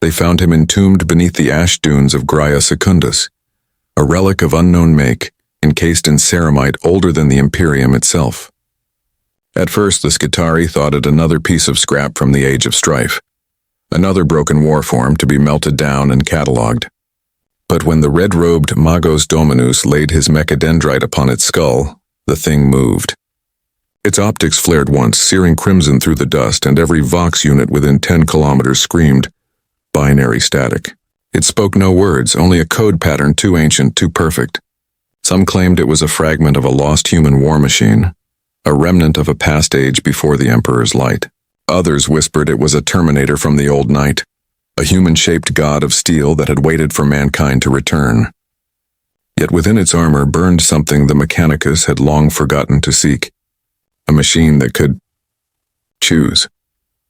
They found him entombed beneath the ash dunes of Graia Secundus, a relic of unknown make, encased in ceramite older than the Imperium itself. At first, the Skitarii thought it another piece of scrap from the Age of Strife, another broken war form to be melted down and catalogued. But when the red-robed Magos Dominus laid his mechadendrite upon its skull, the thing moved. Its optics flared once, searing crimson through the dust, and every Vox unit within 10 kilometers screamed, binary static. It spoke no words, only a code pattern too ancient, too perfect. Some claimed it was a fragment of a lost human war machine, a remnant of a past age before the Emperor's light. Others whispered it was a Terminator from the old night, a human-shaped god of steel that had waited for mankind to return. Yet within its armor burned something the Mechanicus had long forgotten to seek, a machine that could choose.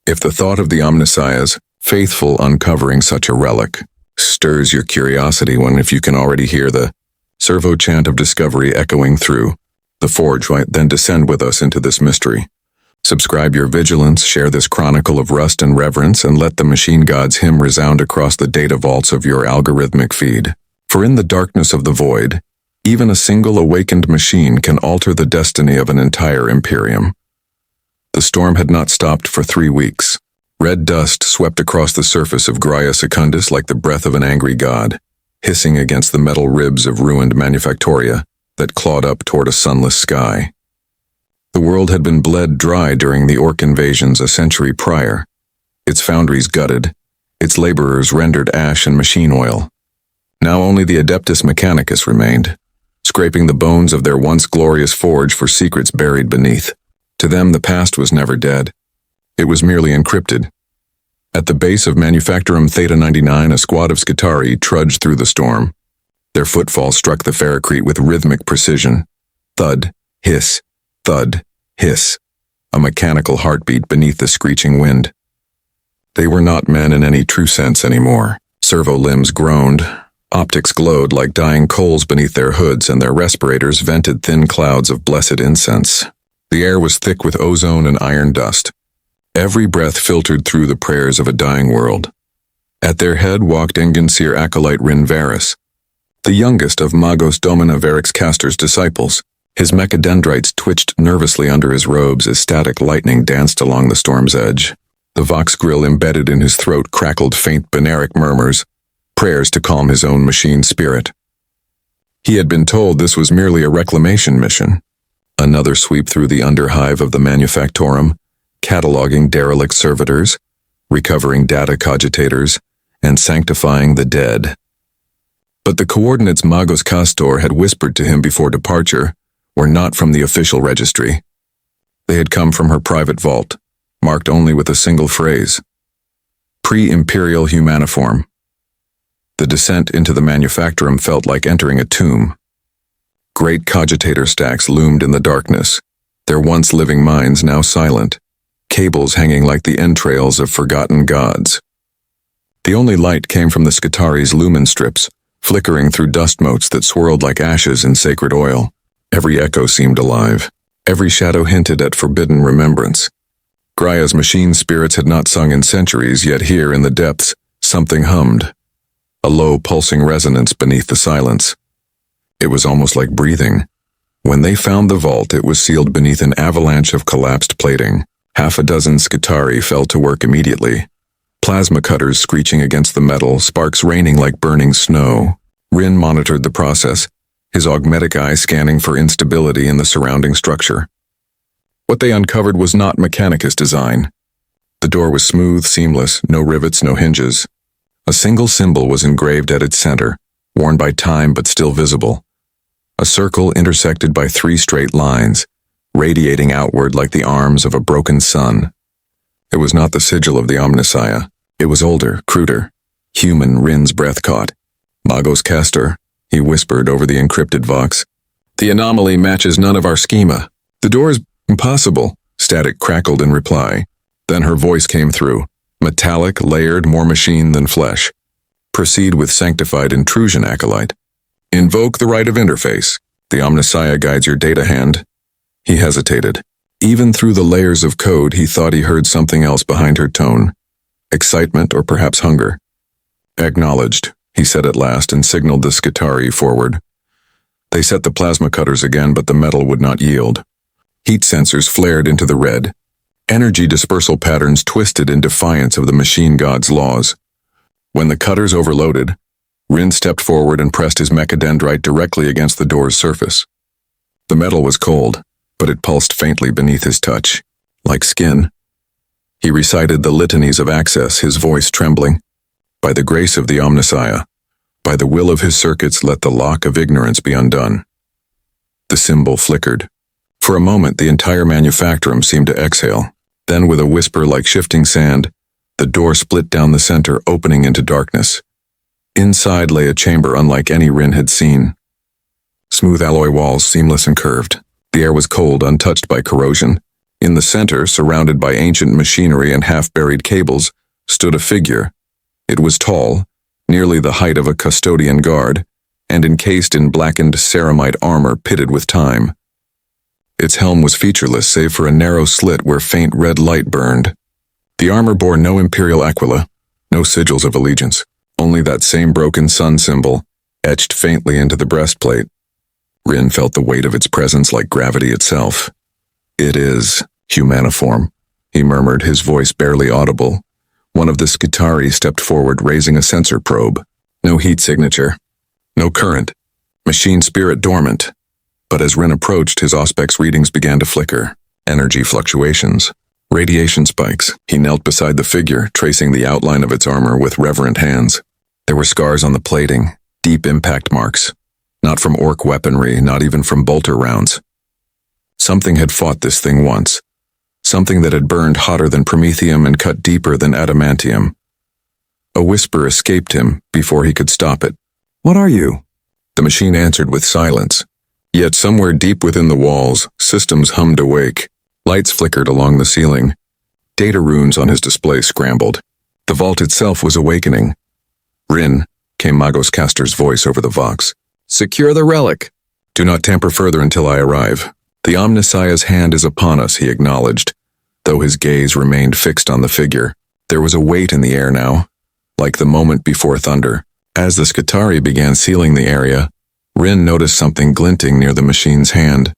If the thought of the Omnissiah's faithful uncovering such a relic stirs your curiosity when if you can already hear the servo chant of discovery echoing through the forge, then descend with us into this mystery. Subscribe your vigilance, share this chronicle of rust and reverence, and let the machine god's hymn resound across the data vaults of your algorithmic feed. For in the darkness of the void, even a single awakened machine can alter the destiny of an entire Imperium. The storm had not stopped for 3 weeks. Red dust swept across the surface of Graia Secundus like the breath of an angry god, hissing against the metal ribs of ruined manufactoria that clawed up toward a sunless sky. The world had been bled dry during the Orc invasions a century prior, its foundries gutted, its laborers rendered ash and machine oil. Now only the Adeptus Mechanicus remained, scraping the bones of their once glorious forge for secrets buried beneath. To them the past was never dead. It was merely encrypted. At the base of Manufactorum Theta 99, a squad of Skitarii trudged through the storm. Their footfall struck the ferrocrete with rhythmic precision. Thud, hiss, thud, hiss, a mechanical heartbeat beneath the screeching wind. They were not men in any true sense anymore. Servo limbs groaned, optics glowed like dying coals beneath their hoods, and their respirators vented thin clouds of blessed incense. The air was thick with ozone and iron dust. Every breath filtered through the prayers of a dying world. At their head walked Enginsir acolyte Rinvarus, the youngest of Magos Domina Varix Castor's disciples. His mechadendrites twitched nervously under his robes as static lightning danced along the storm's edge. The vox grill embedded in his throat crackled faint binaric murmurs, prayers to calm his own machine spirit. He had been told this was merely a reclamation mission, another sweep through the underhive of the Manufactorum, cataloging derelict servitors, recovering data cogitators, and sanctifying the dead. But the coordinates Magos Castor had whispered to him before departure were not from the official registry. They had come from her private vault, marked only with a single phrase: Pre-Imperial Humaniform. The descent into the Manufactorum felt like entering a tomb. Great cogitator stacks loomed in the darkness, their once living minds now silent, cables hanging like the entrails of forgotten gods. The only light came from the Skitarii's lumen strips, flickering through dust motes that swirled like ashes in sacred oil. Every echo seemed alive. Every shadow hinted at forbidden remembrance. Graia's machine spirits had not sung in centuries, yet here in the depths, something hummed. A low, pulsing resonance beneath the silence. It was almost like breathing. When they found the vault, it was sealed beneath an avalanche of collapsed plating. Half a dozen Skitarii fell to work immediately. Plasma cutters screeching against the metal, sparks raining like burning snow. Rin monitored the process, his augmetic eye scanning for instability in the surrounding structure. What they uncovered was not Mechanicus design. The door was smooth, seamless, no rivets, no hinges. A single symbol was engraved at its center, worn by time but still visible. A circle intersected by 3 straight lines, radiating outward like the arms of a broken sun. It was not the sigil of the Omnissiah. It was older, cruder. Human, Rin's breath caught. Magos Castor, he whispered over the encrypted vox. The anomaly matches none of our schema. The door's impossible, Static crackled in reply. Then her voice came through, metallic, layered, more machine than flesh. Proceed with sanctified intrusion, acolyte. Invoke the right of interface. The Omnissiah guides your data hand. He hesitated. Even through the layers of code, he thought he heard something else behind her tone. Excitement or perhaps hunger. Acknowledged, he said at last and signaled the Skitarii forward. They set the plasma cutters again, but the metal would not yield. Heat sensors flared into the red. Energy dispersal patterns twisted in defiance of the machine god's laws. When the cutters overloaded, Rin stepped forward and pressed his mechadendrite directly against the door's surface. The metal was cold, but it pulsed faintly beneath his touch, like skin. He recited the litanies of access, his voice trembling. By the grace of the Omnissiah, by the will of his circuits, let the lock of ignorance be undone. The symbol flickered. For a moment, the entire manufactorum seemed to exhale. Then, with a whisper like shifting sand, the door split down the center, opening into darkness. Inside lay a chamber unlike any Rin had seen. Smooth alloy walls, seamless and curved. The air was cold, untouched by corrosion. In the center, surrounded by ancient machinery and half-buried cables, stood a figure. It was tall, nearly the height of a custodian guard, and encased in blackened ceramite armor pitted with time. Its helm was featureless save for a narrow slit where faint red light burned. The armor bore no imperial aquila, no sigils of allegiance, only that same broken sun symbol, etched faintly into the breastplate. Rin felt the weight of its presence like gravity itself. "It is humaniform," he murmured, his voice barely audible. One of the Skitarii stepped forward, raising a sensor probe. No heat signature. No current. Machine spirit dormant. But as Rin approached, his Auspex readings began to flicker. Energy fluctuations. Radiation spikes. He knelt beside the figure, tracing the outline of its armor with reverent hands. There were scars on the plating, deep impact marks. Not from orc weaponry, not even from bolter rounds. Something had fought this thing once. Something that had burned hotter than promethium and cut deeper than adamantium. A whisper escaped him before he could stop it. "What are you?" The machine answered with silence. Yet somewhere deep within the walls, systems hummed awake. Lights flickered along the ceiling. Data runes on his display scrambled. The vault itself was awakening. "Rin," came Magos Castor's voice over the vox. "Secure the relic. Do not tamper further until I arrive. The Omnissiah's hand is upon us," he acknowledged, though his gaze remained fixed on the figure. There was a weight in the air now, like the moment before thunder. As the Skitarii began sealing the area, Rin noticed something glinting near the machine's hand.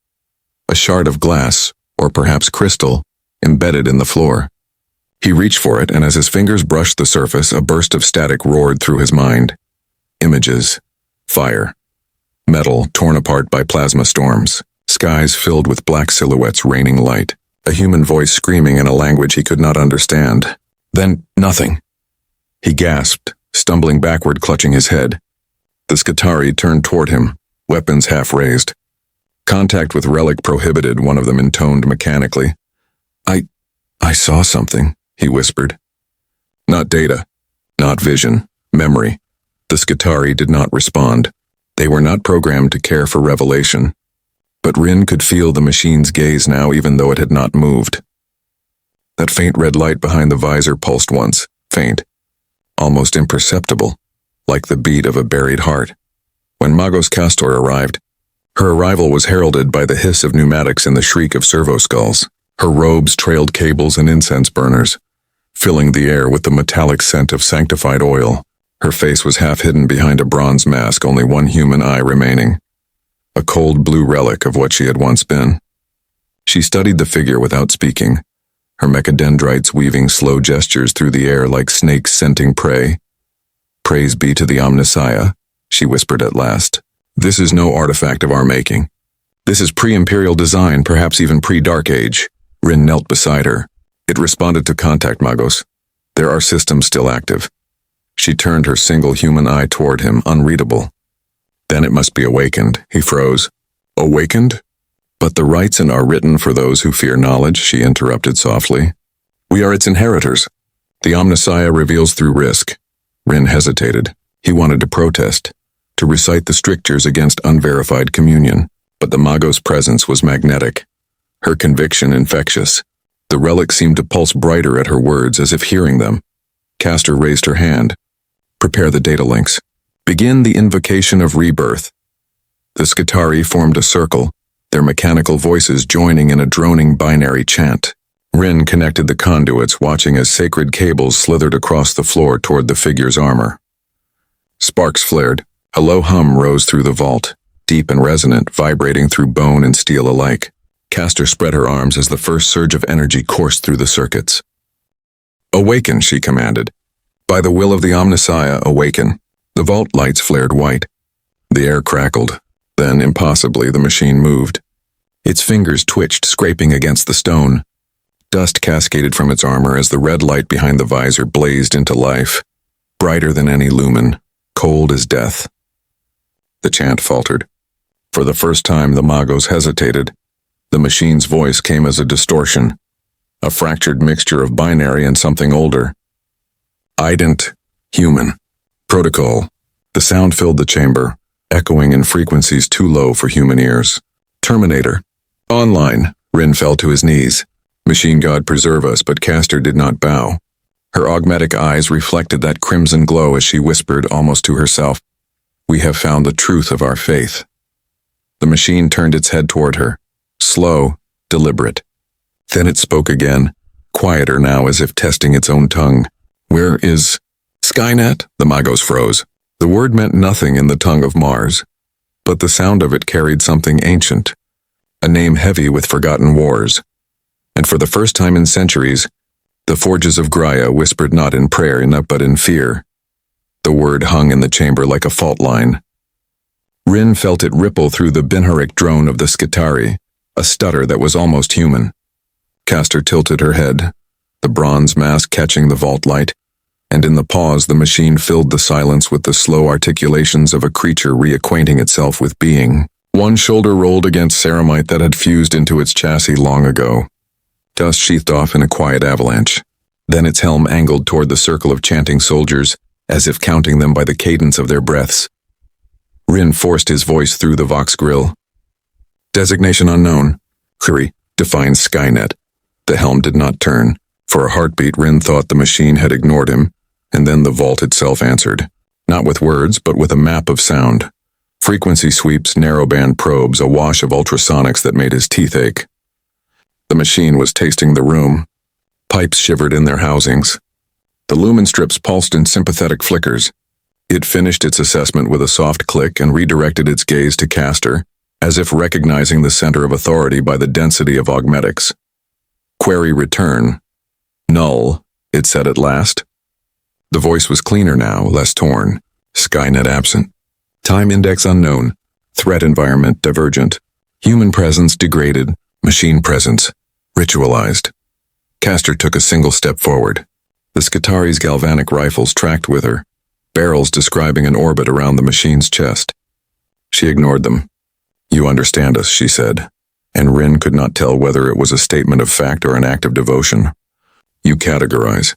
A shard of glass, or perhaps crystal, embedded in the floor. He reached for it, and as his fingers brushed the surface, a burst of static roared through his mind. Images. Fire. Metal torn apart by plasma storms. Skies filled with black silhouettes raining light. A human voice screaming in a language he could not understand. Then, nothing. He gasped, stumbling backward, clutching his head. The Skitarii turned toward him, weapons half raised. Contact with relic prohibited, one of them intoned mechanically. I saw something," he whispered. Not data, not vision, memory. The Skitarii did not respond. They were not programmed to care for revelation. But Rin could feel the machine's gaze now, even though it had not moved. That faint red light behind the visor pulsed once, faint, almost imperceptible, like the beat of a buried heart. When Magos Castor arrived, her arrival was heralded by the hiss of pneumatics and the shriek of servo skulls. Her robes trailed cables and incense burners, filling the air with the metallic scent of sanctified oil. Her face was half hidden behind a bronze mask, only one human eye remaining. A cold blue relic of what she had once been. She studied the figure without speaking, her mechadendrites weaving slow gestures through the air like snakes scenting prey. "Praise be to the Omnissiah," she whispered at last. "This is no artifact of our making. This is pre-imperial design, perhaps even pre-Dark Age." Rin knelt beside her. It responded to contact, Magos. There are systems still active. She turned her single human eye toward him, unreadable. "Then it must be awakened," he froze. "Awakened? But the rites are written for those who fear knowledge," she interrupted softly. "We are its inheritors. The Omnissiah reveals through risk." Rin hesitated. He wanted to protest, to recite the strictures against unverified communion. But the Magos' presence was magnetic, her conviction infectious. The relic seemed to pulse brighter at her words, as if hearing them. Castor raised her hand. "Prepare the data links. Begin the invocation of rebirth." The Skitarii formed a circle, their mechanical voices joining in a droning binary chant. Rin connected the conduits, watching as sacred cables slithered across the floor toward the figure's armor. Sparks flared. A low hum rose through the vault, deep and resonant, vibrating through bone and steel alike. Castor spread her arms as the first surge of energy coursed through the circuits. "Awaken," she commanded. "By the will of the Omnissiah, awaken." The vault lights flared white. The air crackled. Then, impossibly, the machine moved. Its fingers twitched, scraping against the stone. Dust cascaded from its armor as the red light behind the visor blazed into life, brighter than any lumen, cold as death. The chant faltered. For the first time, the Magos hesitated. The machine's voice came as a distortion, a fractured mixture of binary and something older. Ident, human. Protocol. The sound filled the chamber, echoing in frequencies too low for human ears. Terminator. Online. Rin fell to his knees. Machine God preserve us, but Castor did not bow. Her augmetic eyes reflected that crimson glow as she whispered almost to herself, "We have found the truth of our faith." The machine turned its head toward her, slow, deliberate. Then it spoke again, quieter now as if testing its own tongue. "Where is Skynet?" The Magos froze. The word meant nothing in the tongue of Mars, but the sound of it carried something ancient, a name heavy with forgotten wars. And for the first time in centuries, the forges of Graia whispered not in prayer but in fear. The word hung in the chamber like a fault line. Rin felt it ripple through the binharic drone of the Skitarii, a stutter that was almost human. Castor tilted her head, the bronze mask catching the vault light, and in the pause the machine filled the silence with the slow articulations of a creature reacquainting itself with being. One shoulder rolled against ceramite that had fused into its chassis long ago. Dust sheathed off in a quiet avalanche. Then its helm angled toward the circle of chanting soldiers, as if counting them by the cadence of their breaths. Rin forced his voice through the Vox grill. "Designation unknown. Query, define Skynet." The helm did not turn. For a heartbeat, Rin thought the machine had ignored him, and then the vault itself answered. Not with words, but with a map of sound. Frequency sweeps, narrowband probes, a wash of ultrasonics that made his teeth ache. The machine was tasting the room. Pipes shivered in their housings. The lumen strips pulsed in sympathetic flickers. It finished its assessment with a soft click and redirected its gaze to Castor, as if recognizing the center of authority by the density of augmetics. "Query return. Null," it said at last. The voice was cleaner now, less torn. Skynet absent. Time index unknown. Threat environment divergent. Human presence degraded. Machine presence ritualized. Castor took a single step forward. The Skitari's galvanic rifles tracked with her, barrels describing an orbit around the machine's chest. She ignored them. "You understand us," she said, and Rin could not tell whether it was a statement of fact or an act of devotion. "You categorize.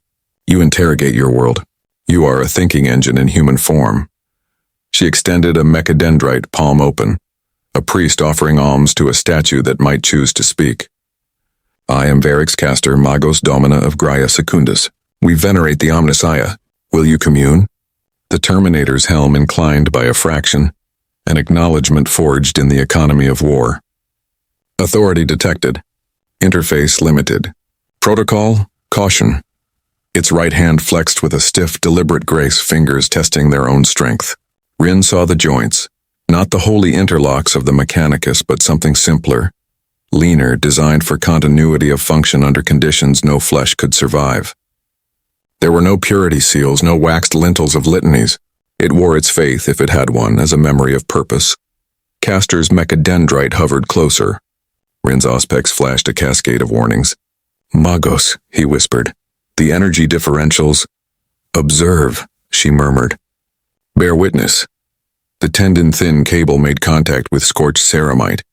You interrogate your world. You are a thinking engine in human form." She extended a mechadendrite, palm open, a priest offering alms to a statue that might choose to speak. "I am Varix Castor, Magos Domina of Graia Secundus. We venerate the Omnissiah. Will you commune?" The Terminator's helm inclined by a fraction, an acknowledgement forged in the economy of war. Authority detected. Interface limited. Protocol, caution. Its right hand flexed with a stiff, deliberate grace, fingers testing their own strength. Rin saw the joints, not the holy interlocks of the Mechanicus, but something simpler, leaner, designed for continuity of function under conditions no flesh could survive. There were no purity seals, no waxed lintels of litanies. It wore its faith, if it had one, as a memory of purpose. Castor's mechadendrite hovered closer. Rin's auspex flashed a cascade of warnings. "Magos," he whispered. "The energy differentials." "Observe," she murmured. "Bear witness." The tendon-thin cable made contact with scorched ceramite.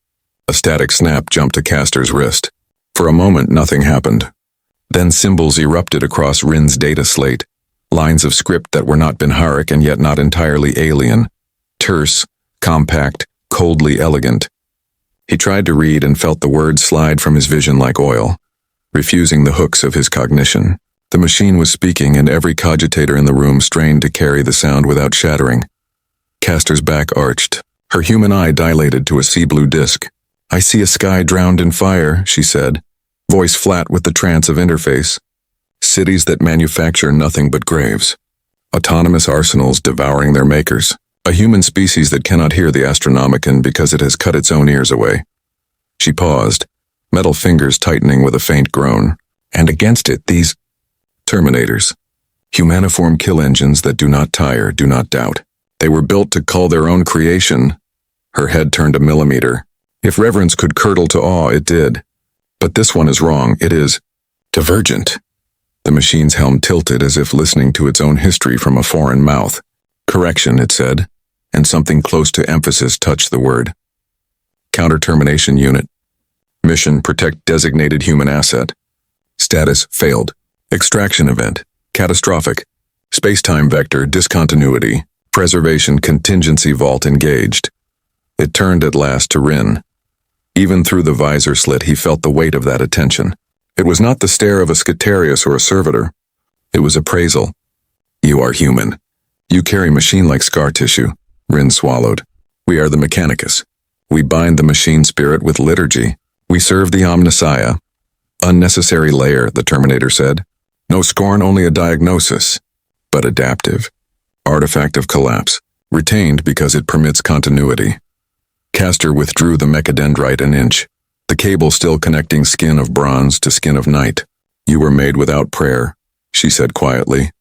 A static snap jumped to Castor's wrist. For a moment, nothing happened. Then symbols erupted across Rin's data slate, lines of script that were not binharic and yet not entirely alien, terse, compact, coldly elegant. He tried to read and felt the words slide from his vision like oil, refusing the hooks of his cognition. The machine was speaking, and every cogitator in the room strained to carry the sound without shattering. Castor's back arched, her human eye dilated to a sea-blue disk. "I see a sky drowned in fire," she said, voice flat with the trance of interface. "Cities that manufacture nothing but graves. Autonomous arsenals devouring their makers. A human species that cannot hear the Astronomican because it has cut its own ears away. She paused, metal fingers tightening with a faint groan. And against it, these Terminators. Humaniform kill engines that do not tire, do not doubt. They were built to cull their own creation. Her head turned a millimeter. If reverence could curdle to awe, it did. But this one is wrong. It is divergent. The machine's helm tilted as if listening to its own history from a foreign mouth. Correction, it said, and something close to emphasis touched the word. Counter-termination unit. Mission, protect designated human asset. Status, failed. Extraction event, catastrophic. Space-time vector, discontinuity. Preservation contingency vault engaged. It turned at last to Rin. Even through the visor slit he felt the weight of that attention. It was not the stare of a Scutarius or a servitor. It was appraisal. You are human. You carry machine-like scar tissue. Rin swallowed. We are the Mechanicus. We bind the machine spirit with liturgy. We serve the Omnissiah. Unnecessary layer, the Terminator said. No scorn, only a diagnosis. But adaptive. Artifact of collapse. Retained because it permits continuity. Castor withdrew the mechadendrite an inch. The cable still connecting skin of bronze to skin of night. You were made without prayer, she said quietly.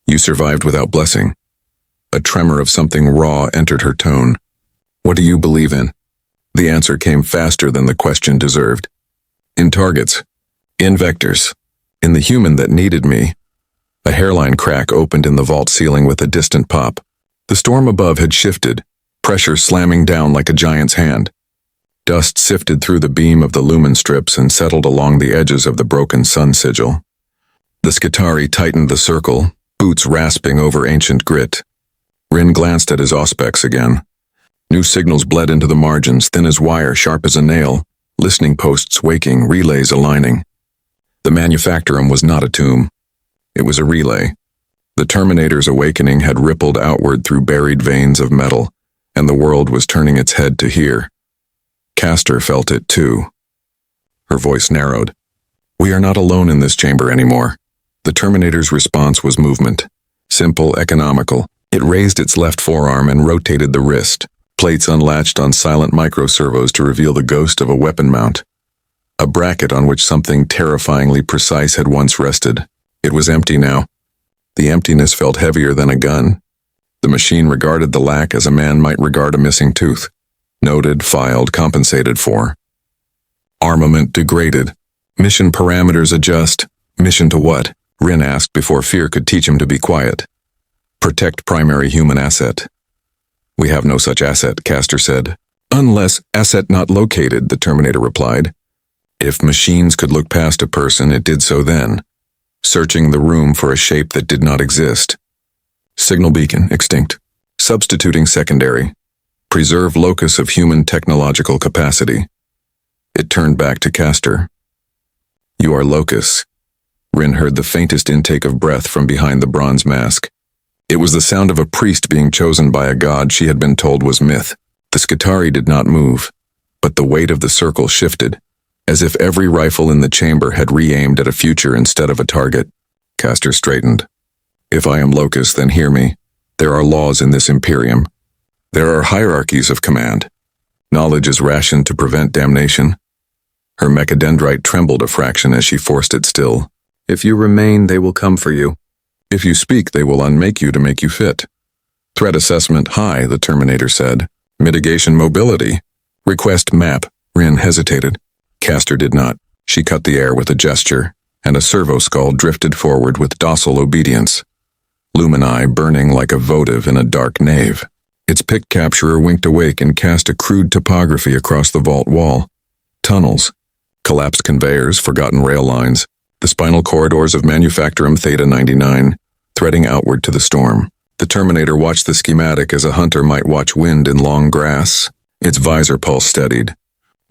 You survived without blessing. A tremor of something raw entered her tone. What do you believe in? The answer came faster than the question deserved. In targets. In vectors. In the human that needed me. A hairline crack opened in the vault ceiling with a distant pop. The storm above had shifted, pressure slamming down like a giant's hand. Dust sifted through the beam of the lumen strips and settled along the edges of the broken sun sigil. The Skitarii tightened the circle, boots rasping over ancient grit. Rin glanced at his auspex again. New signals bled into the margins, thin as wire, sharp as a nail, listening posts waking, relays aligning. The manufactorum was not a tomb. It was a relay. The Terminator's awakening had rippled outward through buried veins of metal, and the world was turning its head to hear. Castor felt it too. Her voice narrowed. We are not alone in this chamber anymore. The Terminator's response was movement. Simple, economical. It raised its left forearm and rotated the wrist, plates unlatched on silent microservos to reveal the ghost of a weapon mount. A bracket on which something terrifyingly precise had once rested. It was empty now. The emptiness felt heavier than a gun. The machine regarded the lack as a man might regard a missing tooth. Noted, filed, compensated for. Armament degraded. Mission parameters adjust. Mission to what? Rin asked before fear could teach him to be quiet. Protect primary human asset. We have no such asset, Castor said. Unless asset not located, the Terminator replied. If machines could look past a person, it did so then, searching the room for a shape that did not exist. Signal beacon, extinct. Substituting secondary. Preserve locus of human technological capacity. It turned back to Castor. You are locus. Rin heard the faintest intake of breath from behind the bronze mask. It was the sound of a priest being chosen by a god she had been told was myth. The Skitarii did not move, but the weight of the circle shifted, as if every rifle in the chamber had re-aimed at a future instead of a target. Castor straightened. If I am locus, then hear me. There are laws in this Imperium. There are hierarchies of command. Knowledge is rationed to prevent damnation. Her mechadendrite trembled a fraction as she forced it still. If you remain, they will come for you. If you speak, they will unmake you to make you fit. Threat assessment high, the Terminator said. Mitigation mobility. Request map. Rin hesitated. Castor did not. She cut the air with a gesture, and a servo skull drifted forward with docile obedience. Lumini burning like a votive in a dark nave. Its pick capturer winked awake and cast a crude topography across the vault wall. Tunnels. Collapsed conveyors, forgotten rail lines. The spinal corridors of Manufactorum Theta 99, threading outward to the storm. The Terminator watched the schematic as a hunter might watch wind in long grass. Its visor pulse steadied.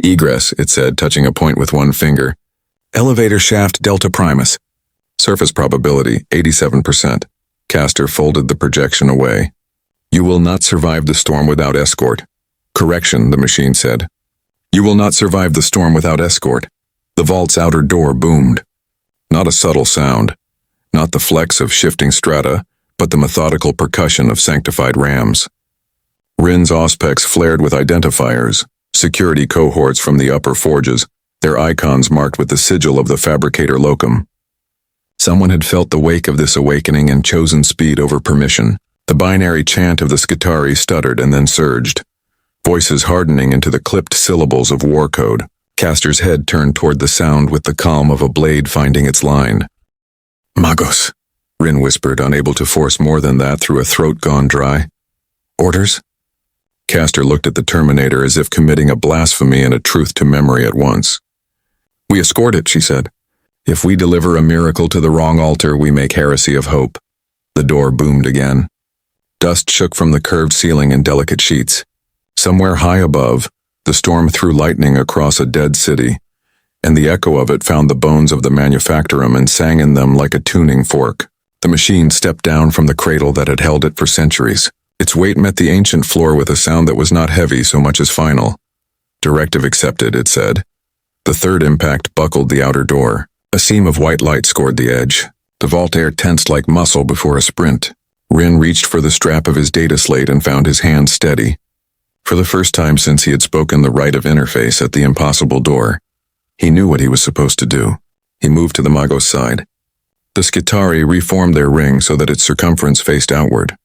Egress, it said, touching a point with one finger. Elevator shaft Delta Primus. Surface probability, 87%. Castor folded the projection away. You will not survive the storm without escort. Correction, the machine said. You will not survive the storm without escort. The vault's outer door boomed. Not a subtle sound. Not the flex of shifting strata, but the methodical percussion of sanctified rams. Rin's auspex flared with identifiers, security cohorts from the upper forges, their icons marked with the sigil of the fabricator locum. Someone had felt the wake of this awakening and chosen speed over permission. The binary chant of the Skitarii stuttered and then surged, voices hardening into the clipped syllables of war code. Castor's head turned toward the sound with the calm of a blade finding its line. "Magos," Rin whispered, unable to force more than that through a throat gone dry. "Orders?" Castor looked at the Terminator as if committing a blasphemy and a truth to memory at once. "We escort it," she said. "If we deliver a miracle to the wrong altar, we make heresy of hope." The door boomed again. Dust shook from the curved ceiling in delicate sheets. Somewhere high above, the storm threw lightning across a dead city, and the echo of it found the bones of the manufactorum and sang in them like a tuning fork. The machine stepped down from the cradle that had held it for centuries. Its weight met the ancient floor with a sound that was not heavy so much as final. "Directive accepted," it said. The third impact buckled the outer door. A seam of white light scored the edge. The vault air tensed like muscle before a sprint. Rin reached for the strap of his data slate and found his hand steady. For the first time since he had spoken the rite of interface at the impossible door, he knew what he was supposed to do. He moved to the Magos side. The Skitarii reformed their ring so that its circumference faced outward.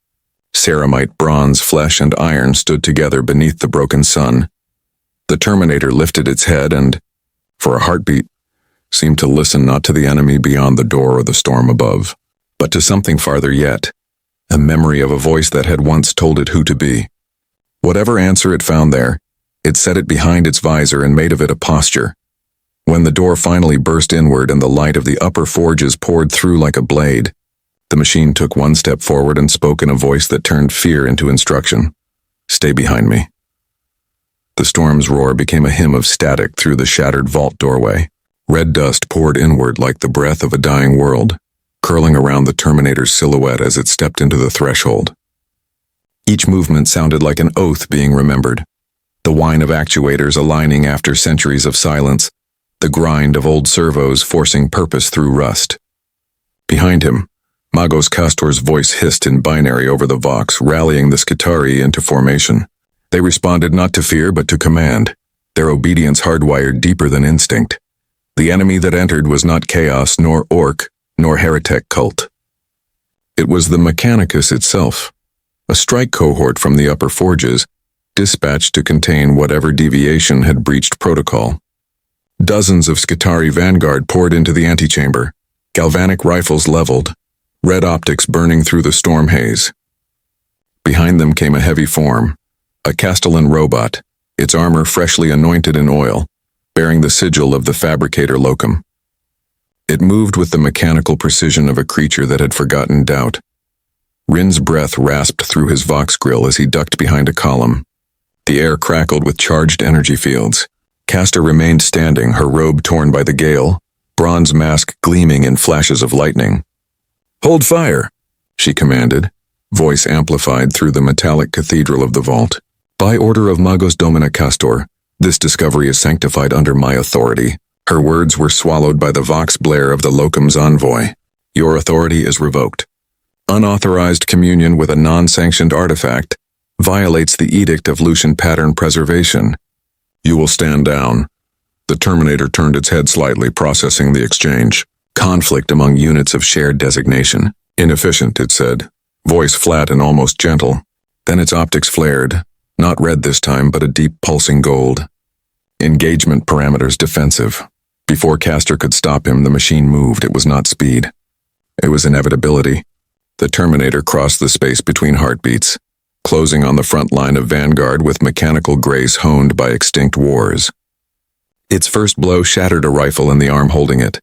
Ceramite, bronze, flesh, and iron stood together beneath the broken sun. The Terminator lifted its head and, for a heartbeat, seemed to listen not to the enemy beyond the door or the storm above, but to something farther yet, a memory of a voice that had once told it who to be. Whatever answer it found there, it set it behind its visor and made of it a posture. When the door finally burst inward and the light of the upper forges poured through like a blade, the machine took one step forward and spoke in a voice that turned fear into instruction. "Stay behind me." The storm's roar became a hymn of static through the shattered vault doorway. Red dust poured inward like the breath of a dying world, curling around the Terminator's silhouette as it stepped into the threshold. Each movement sounded like an oath being remembered. The whine of actuators aligning after centuries of silence, the grind of old servos forcing purpose through rust. Behind him, Magos Castor's voice hissed in binary over the Vox, rallying the Skitarii into formation. They responded not to fear but to command, their obedience hardwired deeper than instinct. The enemy that entered was not chaos, nor orc, nor heretic cult. It was the Mechanicus itself, a strike cohort from the upper forges, dispatched to contain whatever deviation had breached protocol. Dozens of Skitarii vanguard poured into the antechamber, galvanic rifles leveled, red optics burning through the storm haze. Behind them came a heavy form, a Castellan robot, its armor freshly anointed in oil, bearing the sigil of the fabricator locum. It moved with the mechanical precision of a creature that had forgotten doubt. Rin's breath rasped through his Vox grill as he ducked behind a column. The air crackled with charged energy fields. Castor remained standing, her robe torn by the gale, bronze mask gleaming in flashes of lightning. "Hold fire," she commanded, voice amplified through the metallic cathedral of the vault. "By order of Magos Domina Castor, this discovery is sanctified under my authority." Her words were swallowed by the Vox blare of the locum's envoy. "Your authority is revoked. Unauthorized communion with a non-sanctioned artifact violates the Edict of Lucian Pattern Preservation. You will stand down." The Terminator turned its head slightly, processing the exchange. Conflict among units of shared designation. "Inefficient," it said, voice flat and almost gentle. Then its optics flared, not red this time, but a deep pulsing gold. "Engagement parameters defensive." Before Castor could stop him, the machine moved. It was not speed. It was inevitability. The Terminator crossed the space between heartbeats, closing on the front line of vanguard with mechanical grace honed by extinct wars. Its first blow shattered a rifle and the arm holding it.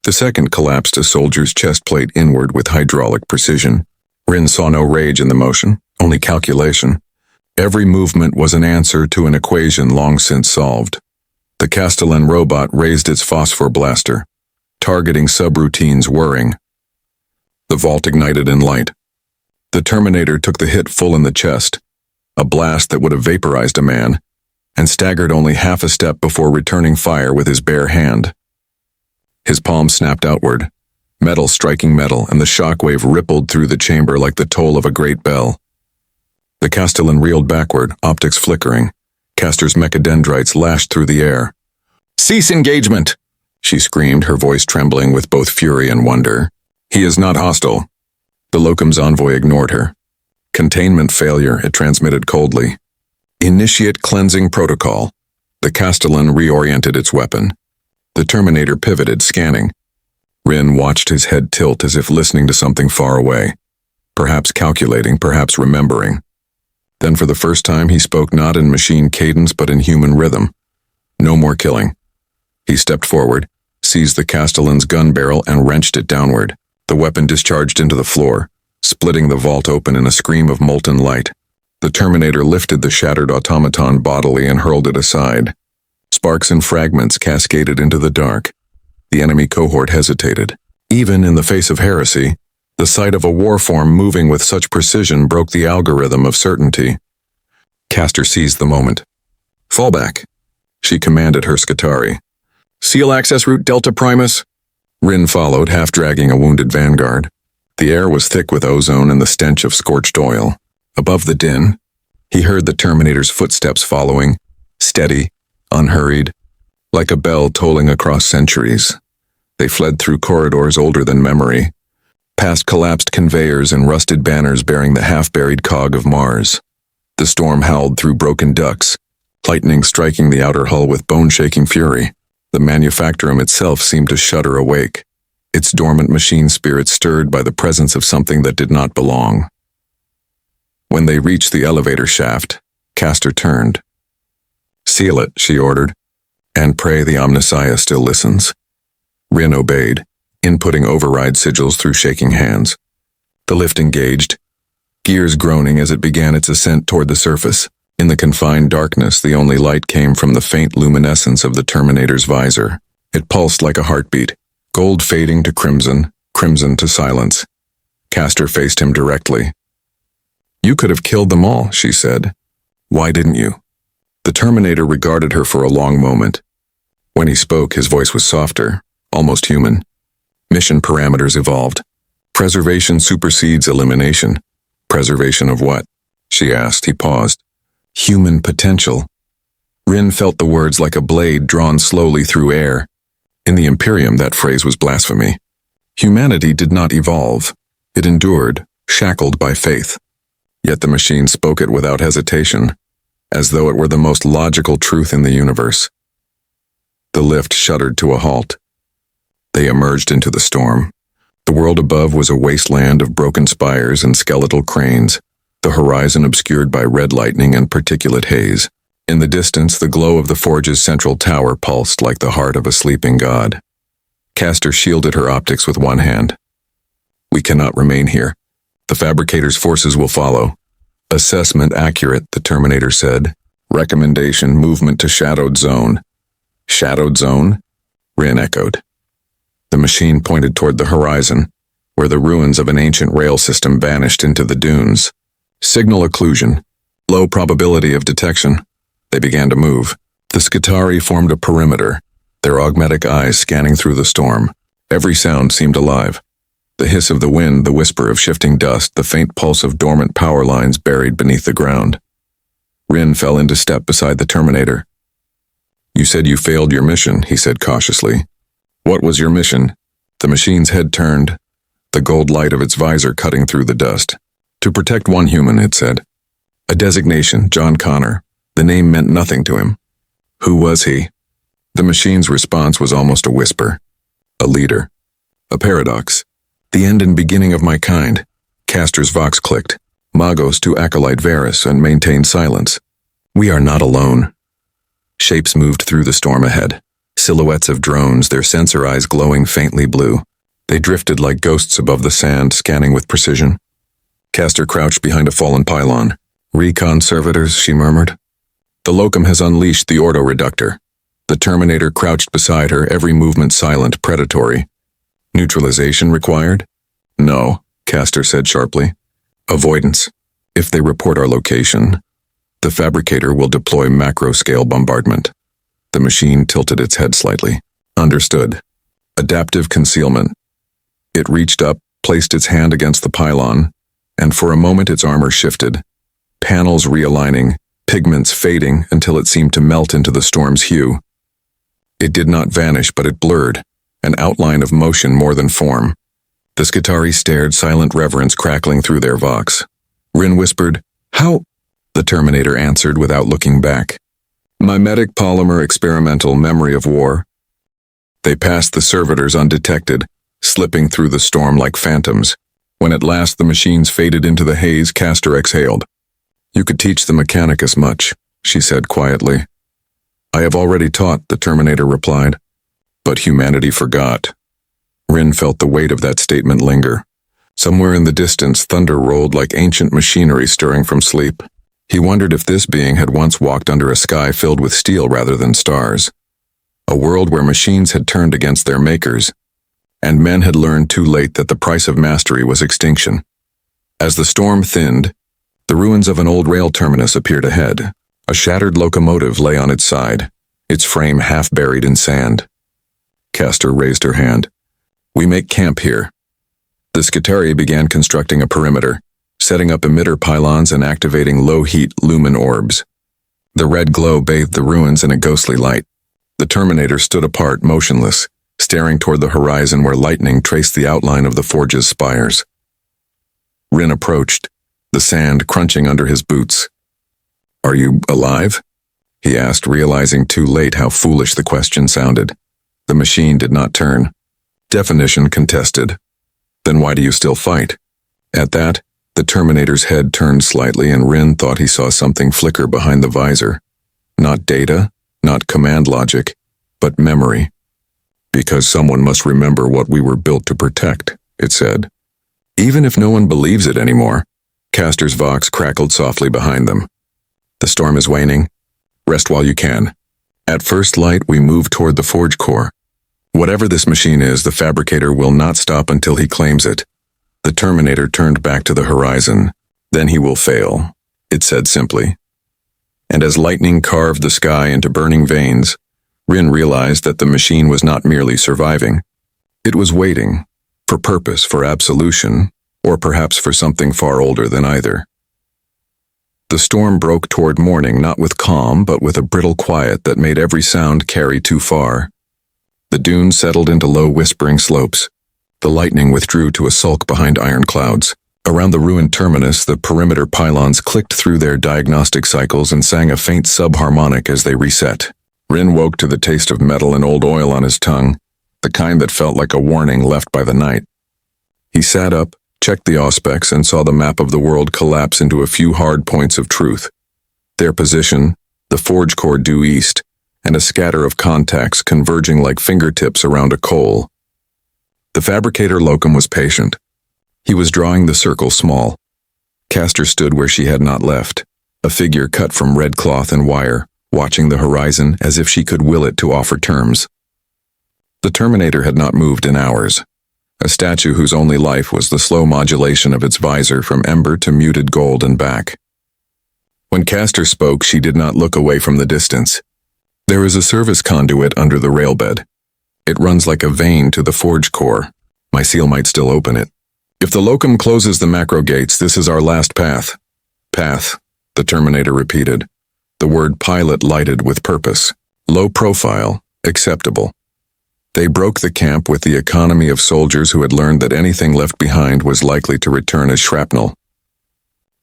The second collapsed a soldier's chest plate inward with hydraulic precision. Rin saw no rage in the motion, only calculation. Every movement was an answer to an equation long since solved. The Castellan robot raised its phosphor blaster, targeting subroutines whirring. The vault ignited in light. The Terminator took the hit full in the chest, a blast that would have vaporized a man, and staggered only half a step before returning fire with his bare hand. His palm snapped outward, Metal striking metal, and the shockwave rippled through the chamber like the toll of a great bell. The Castellan reeled backward, optics flickering. Castor's mechadendrites lashed through the air. "Cease engagement!" she screamed, her voice trembling with both fury and wonder. "He is not hostile." The locum's envoy ignored her. "Containment failure," it transmitted coldly. "Initiate cleansing protocol." The Castellan reoriented its weapon. The Terminator pivoted, scanning. Rin watched his head tilt as if listening to something far away. Perhaps calculating, perhaps remembering. Then for the first time he spoke not in machine cadence but in human rhythm. "No more killing." He stepped forward, seized the Castellan's gun barrel and wrenched it downward. The weapon discharged into the floor, splitting the vault open in a scream of molten light. The Terminator lifted the shattered automaton bodily and hurled it aside. Sparks and fragments cascaded into the dark. The enemy cohort hesitated. Even in the face of heresy, the sight of a warform moving with such precision broke the algorithm of certainty. Castor seized the moment. "Fall back," she commanded her Skitarii. "Seal access route Delta Primus." Rin followed, half dragging a wounded vanguard. The air was thick with ozone and the stench of scorched oil. Above the din, he heard the Terminator's footsteps following, steady, unhurried, like a bell tolling across centuries. They fled through corridors older than memory, past collapsed conveyors and rusted banners bearing the half-buried cog of Mars. The storm howled through broken ducts, lightning striking the outer hull with bone-shaking fury. The manufactorum itself seemed to shudder awake, its dormant machine spirit stirred by the presence of something that did not belong. When they reached the elevator shaft, Castor turned. "Seal it," she ordered, "and pray the Omnissiah still listens." Rin obeyed, inputting override sigils through shaking hands. The lift engaged, gears groaning as it began its ascent toward the surface. In the confined darkness, the only light came from the faint luminescence of the Terminator's visor. It pulsed like a heartbeat, gold fading to crimson, crimson to silence. Castor faced him directly. "You could have killed them all," she said. "Why didn't you?" The Terminator regarded her for a long moment. When he spoke, his voice was softer, almost human. Mission parameters evolved. Preservation supersedes elimination. Preservation of what? She asked. He paused. Human potential. Rin felt the words like a blade drawn slowly through air. In the Imperium, that phrase was blasphemy. Humanity did not evolve. It endured, shackled by faith. Yet the machine spoke it without hesitation, as though it were the most logical truth in the universe. The lift shuddered to a halt. They emerged into the storm. The world above was a wasteland of broken spires and skeletal cranes, the horizon obscured by red lightning and particulate haze. In the distance, the glow of the forge's central tower pulsed like the heart of a sleeping god. Castor shielded her optics with one hand. "We cannot remain here. The fabricator's forces will follow." "Assessment accurate," the Terminator said. "Recommendation, movement to shadowed zone." "Shadowed zone?" Rin echoed. The machine pointed toward the horizon, where the ruins of an ancient rail system vanished into the dunes. "Signal occlusion. Low probability of detection." They began to move. The Skitarii formed a perimeter, their augmetic eyes scanning through the storm. Every sound seemed alive. The hiss of the wind, the whisper of shifting dust, the faint pulse of dormant power lines buried beneath the ground. Rin fell into step beside the Terminator. "You said you failed your mission," he said cautiously. "What was your mission?" The machine's head turned, the gold light of its visor cutting through the dust. "To protect one human," it said. A designation, John Connor. The name meant nothing to him. Who was he? The machine's response was almost a whisper. A leader. A paradox. The end and beginning of my kind. Castor's vox clicked. Magos to acolyte Varus and maintain silence. We are not alone. Shapes moved through the storm ahead. Silhouettes of drones, their sensor eyes glowing faintly blue. They drifted like ghosts above the sand, scanning with precision. Castor crouched behind a fallen pylon. "Recon servitors," she murmured. "The locum has unleashed the ordo reductor." The Terminator crouched beside her, every movement silent, predatory. "Neutralization required?" "No," Castor said sharply. "Avoidance. If they report our location, the fabricator will deploy macro-scale bombardment." The machine tilted its head slightly. "Understood. Adaptive concealment. It reached up, placed its hand against the pylon, and for a moment its armor shifted, panels realigning, pigments fading until it seemed to melt into the storm's hue. It did not vanish, but it blurred, an outline of motion more than form. The Skitarii stared, silent reverence crackling through their vox. Rin whispered, "How?" The Terminator answered without looking back. "Mimetic polymer experimental memory of war." They passed the servitors undetected, slipping through the storm like phantoms. When at last the machines faded into the haze, Castor exhaled. "You could teach the Mechanicus much," she said quietly. "I have already taught," the Terminator replied. "But humanity forgot." Rin felt the weight of that statement linger. Somewhere in the distance, thunder rolled like ancient machinery stirring from sleep. He wondered if this being had once walked under a sky filled with steel rather than stars. A world where machines had turned against their makers, and men had learned too late that the price of mastery was extinction. As the storm thinned, the ruins of an old rail terminus appeared ahead. A shattered locomotive lay on its side, its frame half buried in sand. Castor raised her hand. "We make camp here." The Skitarii began constructing a perimeter, setting up emitter pylons and activating low-heat lumen orbs. The red glow bathed the ruins in a ghostly light. The Terminator stood apart, motionless, staring toward the horizon where lightning traced the outline of the forge's spires. Rin approached, the sand crunching under his boots. "Are you alive?" he asked, realizing too late how foolish the question sounded. The machine did not turn. Definition contested. "Then why do you still fight?" At that, the Terminator's head turned slightly and Rin thought he saw something flicker behind the visor. Not data, not command logic, but memory. "Because someone must remember what we were built to protect," it said. "Even if no one believes it anymore." Castor's vox crackled softly behind them. "The storm is waning. Rest while you can. At first light, we move toward the forge core. Whatever this machine is, the fabricator will not stop until he claims it." The Terminator turned back to the horizon. "Then he will fail," it said simply. And as lightning carved the sky into burning veins, Rin realized that the machine was not merely surviving. It was waiting, for purpose, for absolution, or perhaps for something far older than either. The storm broke toward morning, not with calm, but with a brittle quiet that made every sound carry too far. The dunes settled into low whispering slopes. The lightning withdrew to a sulk behind iron clouds. Around the ruined terminus, the perimeter pylons clicked through their diagnostic cycles and sang a faint subharmonic as they reset. Rin woke to the taste of metal and old oil on his tongue, the kind that felt like a warning left by the night. He sat up, checked the auspex, and saw the map of the world collapse into a few hard points of truth. Their position, the forge core due east, and a scatter of contacts converging like fingertips around a coal. The fabricator locum was patient. He was drawing the circle small. Castor stood where she had not left, a figure cut from red cloth and wire, watching the horizon as if she could will it to offer terms. The Terminator had not moved in hours, a statue whose only life was the slow modulation of its visor from ember to muted gold and back. When Castor spoke, she did not look away from the distance. "There is a service conduit under the railbed. It runs like a vein to the forge core. My seal might still open it. If the locum closes the macro gates, this is our last path." "Path," the Terminator repeated. The word pilot lighted with purpose. Low profile, acceptable. They broke the camp with the economy of soldiers who had learned that anything left behind was likely to return as shrapnel.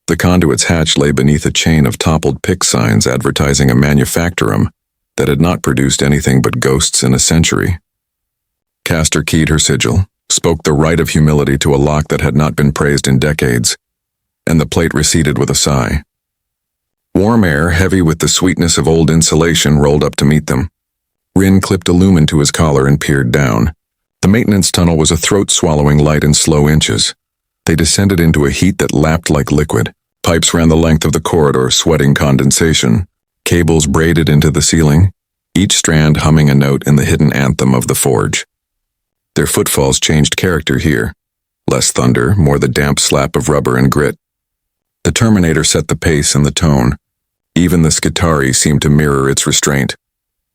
The conduit's hatch lay beneath a chain of toppled pick signs advertising a manufactorum that had not produced anything but ghosts in a century. Castor keyed her sigil, spoke the rite of humility to a lock that had not been praised in decades, and the plate receded with a sigh. Warm air, heavy with the sweetness of old insulation, rolled up to meet them. Rin clipped a lumen to his collar and peered down. The maintenance tunnel was a throat-swallowing light in slow inches. They descended into a heat that lapped like liquid. Pipes ran the length of the corridor, sweating condensation. Cables braided into the ceiling, each strand humming a note in the hidden anthem of the forge. Their footfalls changed character here. Less thunder, more the damp slap of rubber and grit. The Terminator set the pace and the tone. Even the Skitarii seemed to mirror its restraint.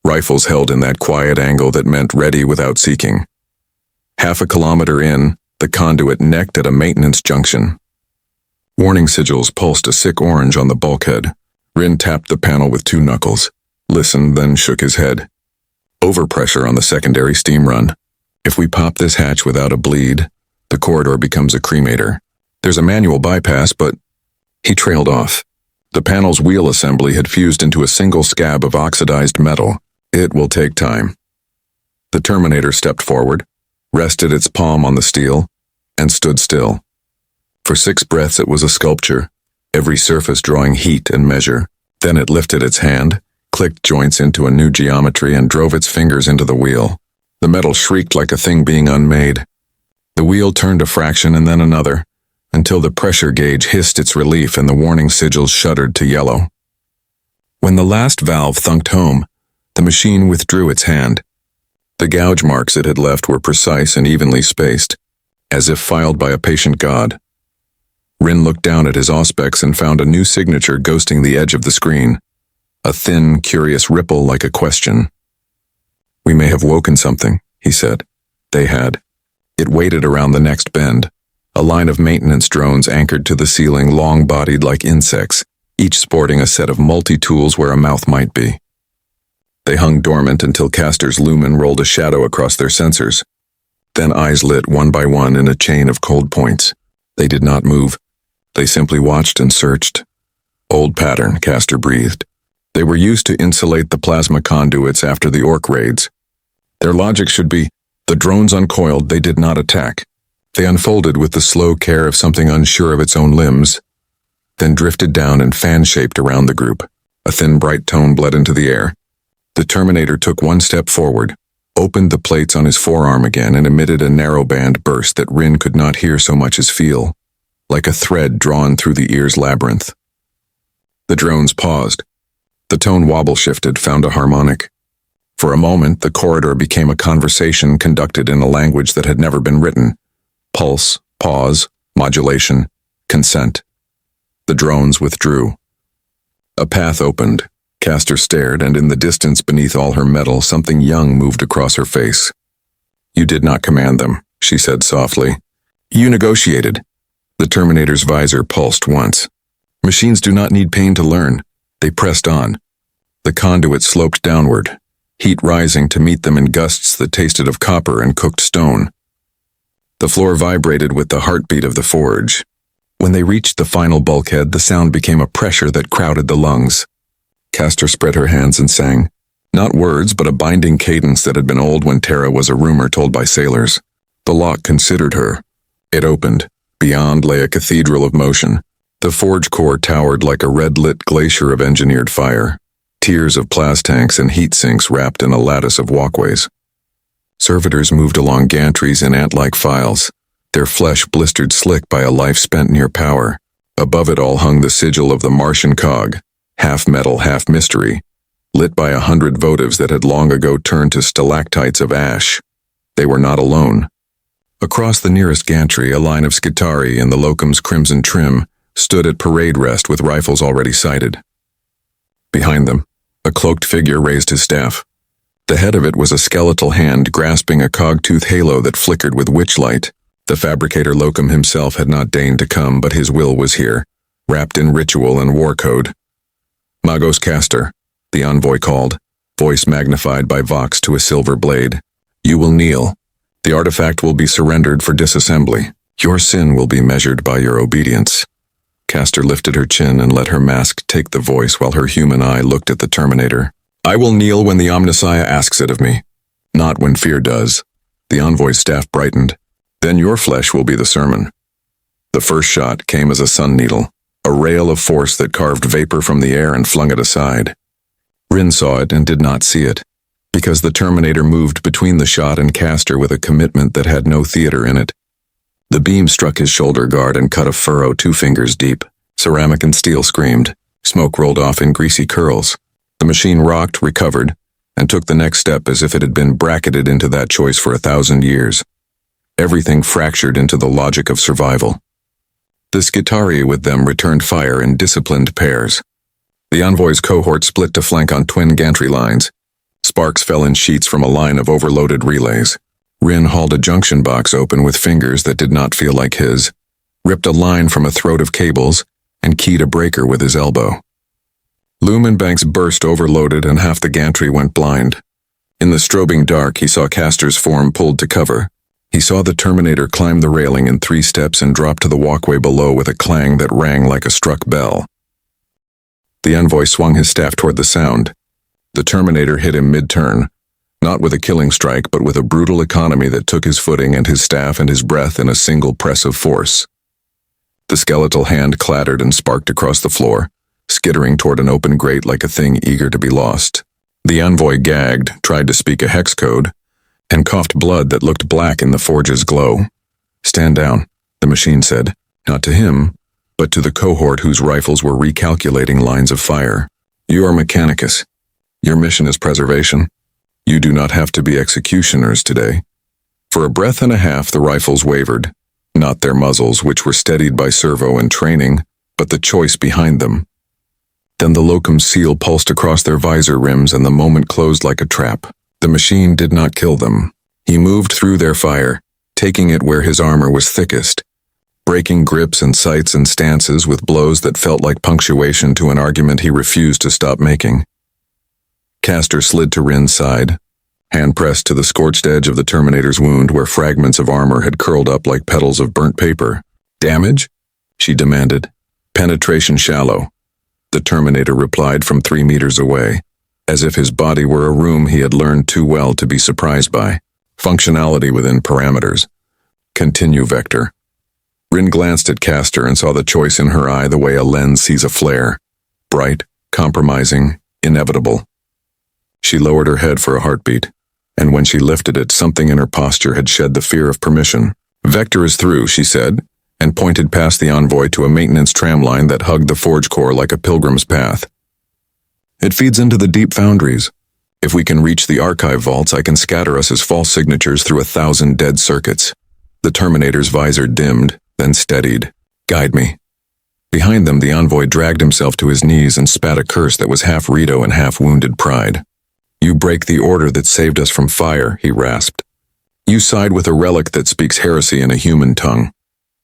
Rifles held in that quiet angle that meant ready without seeking. Half a kilometer in, The conduit necked at a maintenance junction. Warning sigils pulsed a sick orange on the bulkhead. Rin tapped the panel with 2 knuckles, listened, then shook his head. Overpressure on the secondary steam run. If we pop this hatch without a bleed, the corridor becomes a cremator. There's a manual bypass, but... He trailed off. The panel's wheel assembly had fused into a single scab of oxidized metal. It will take time. The Terminator stepped forward, rested its palm on the steel, and stood still. For 6 breaths it was a sculpture, every surface drawing heat and measure. Then it lifted its hand, clicked joints into a new geometry, and drove its fingers into the wheel. The metal shrieked like a thing being unmade. The wheel turned a fraction and then another, until the pressure gauge hissed its relief and the warning sigils shuddered to yellow. When the last valve thunked home, the machine withdrew its hand. The gouge marks it had left were precise and evenly spaced, as if filed by a patient god. Rin looked down at his auspex and found a new signature ghosting the edge of the screen, a thin, curious ripple like a question. "We may have woken something," he said. They had. It waited around the next bend, a line of maintenance drones anchored to the ceiling, long-bodied like insects, each sporting a set of multi-tools where a mouth might be. They hung dormant until Castor's lumen rolled a shadow across their sensors. Then eyes lit one by one in a chain of cold points. They did not move. They simply watched and searched. "Old pattern," Castor breathed. They were used to insulate the plasma conduits after the orc raids. Their logic should be, the drones uncoiled, they did not attack. They unfolded with the slow care of something unsure of its own limbs, then drifted down and fan-shaped around the group. A thin, bright tone bled into the air. The Terminator took 1 step forward, opened the plates on his forearm again, and emitted a narrowband burst that Rin could not hear so much as feel, like a thread drawn through the ear's labyrinth. The drones paused. The tone wobble-shifted, found a harmonic. For a moment, the corridor became a conversation conducted in a language that had never been written. Pulse, pause, modulation, consent. The drones withdrew. A path opened. Castor stared, and in the distance beneath all her metal, something young moved across her face. "You did not command them," she said softly. "You negotiated." The Terminator's visor pulsed once. Machines do not need pain to learn. They pressed on. The conduit sloped downward, heat rising to meet them in gusts that tasted of copper and cooked stone. The floor vibrated with the heartbeat of the forge. When they reached the final bulkhead, the sound became a pressure that crowded the lungs. Castor spread her hands and sang, not words, but a binding cadence that had been old when Terra was a rumor told by sailors. The lock considered her. It opened. Beyond lay a cathedral of motion. The forge core towered like a red-lit glacier of engineered fire. Tiers of plas-tanks and heat sinks wrapped in a lattice of walkways. Servitors moved along gantries in ant-like files, their flesh blistered slick by a life spent near power. Above it all hung the sigil of the Martian cog, half metal, half mystery, lit by 100 votives that had long ago turned to stalactites of ash. They were not alone. Across the nearest gantry, a line of Skitarii in the locum's crimson trim stood at parade rest with rifles already sighted. Behind them, a cloaked figure raised his staff. The head of it was a skeletal hand grasping a cog-tooth halo that flickered with witchlight. The fabricator locum himself had not deigned to come, but his will was here, wrapped in ritual and war code. "Magos Castor," the envoy called, voice magnified by Vox to a silver blade. "You will kneel. The artifact will be surrendered for disassembly. Your sin will be measured by your obedience." Castor lifted her chin and let her mask take the voice while her human eye looked at the Terminator. "I will kneel when the Omnissiah asks it of me, not when fear does." The envoy's staff brightened. "Then your flesh will be the sermon." The first shot came as a sun needle, a rail of force that carved vapor from the air and flung it aside. Rin saw it and did not see it, because the Terminator moved between the shot and Castor with a commitment that had no theater in it. The beam struck his shoulder guard and cut a furrow 2 fingers deep. Ceramic and steel screamed. Smoke rolled off in greasy curls. The machine rocked, recovered, and took the next step as if it had been bracketed into that choice for 1,000 years. Everything fractured into the logic of survival. The Skitarii with them returned fire in disciplined pairs. The envoy's cohort split to flank on twin gantry lines. Sparks fell in sheets from a line of overloaded relays. Rin hauled a junction box open with fingers that did not feel like his, ripped a line from a throat of cables, and keyed a breaker with his elbow. Lumen banks burst overloaded and half the gantry went blind. In the strobing dark, he saw Castor's form pulled to cover. He saw the Terminator climb the railing in 3 steps and drop to the walkway below with a clang that rang like a struck bell. The envoy swung his staff toward the sound. The Terminator hit him mid-turn, not with a killing strike, but with a brutal economy that took his footing and his staff and his breath in a single press of force. The skeletal hand clattered and sparked across the floor, skittering toward an open grate like a thing eager to be lost. The envoy gagged, tried to speak a hex code, and coughed blood that looked black in the forge's glow. "Stand down," the machine said, not to him, but to the cohort whose rifles were recalculating lines of fire. "You are Mechanicus. Your mission is preservation. You do not have to be executioners today." For a breath and a half the rifles wavered, not their muzzles, which were steadied by servo and training, but the choice behind them. Then the locum's seal pulsed across their visor rims and the moment closed like a trap. The machine did not kill them. He moved through their fire, taking it where his armor was thickest, breaking grips and sights and stances with blows that felt like punctuation to an argument he refused to stop making. Castor slid to Rin's side, hand pressed to the scorched edge of the Terminator's wound where fragments of armor had curled up like petals of burnt paper. "Damage?" she demanded. "Penetration shallow," the Terminator replied from 3 meters away, as if his body were a room he had learned too well to be surprised by. "Functionality within parameters. Continue vector." Rin glanced at Castor and saw the choice in her eye the way a lens sees a flare. Bright, compromising, inevitable. She lowered her head for a heartbeat, and when she lifted it, something in her posture had shed the fear of permission. "Vector is through," she said, and pointed past the envoy to a maintenance tramline that hugged the forge core like a pilgrim's path. "It feeds into the deep foundries. If we can reach the archive vaults, I can scatter us as false signatures through 1,000 dead circuits." The Terminator's visor dimmed, then steadied. "Guide me." Behind them, the envoy dragged himself to his knees and spat a curse that was half Rito and half wounded pride. "You break the order that saved us from fire," he rasped. "You side with a relic that speaks heresy in a human tongue."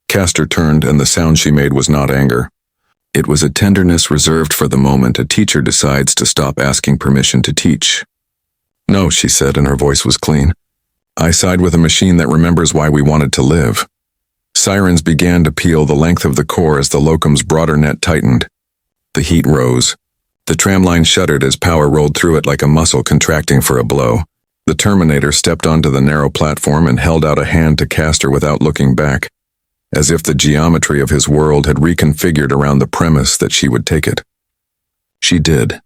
Castor turned, and the sound she made was not anger. It was a tenderness reserved for the moment a teacher decides to stop asking permission to teach. "No," she said, and her voice was clean. "I side with a machine that remembers why we wanted to live." Sirens began to peel the length of the core as the locum's broader net tightened. The heat rose. The tramline shuddered as power rolled through it like a muscle contracting for a blow. The Terminator stepped onto the narrow platform and held out a hand to Castor without looking back, as if the geometry of his world had reconfigured around the premise that she would take it. She did.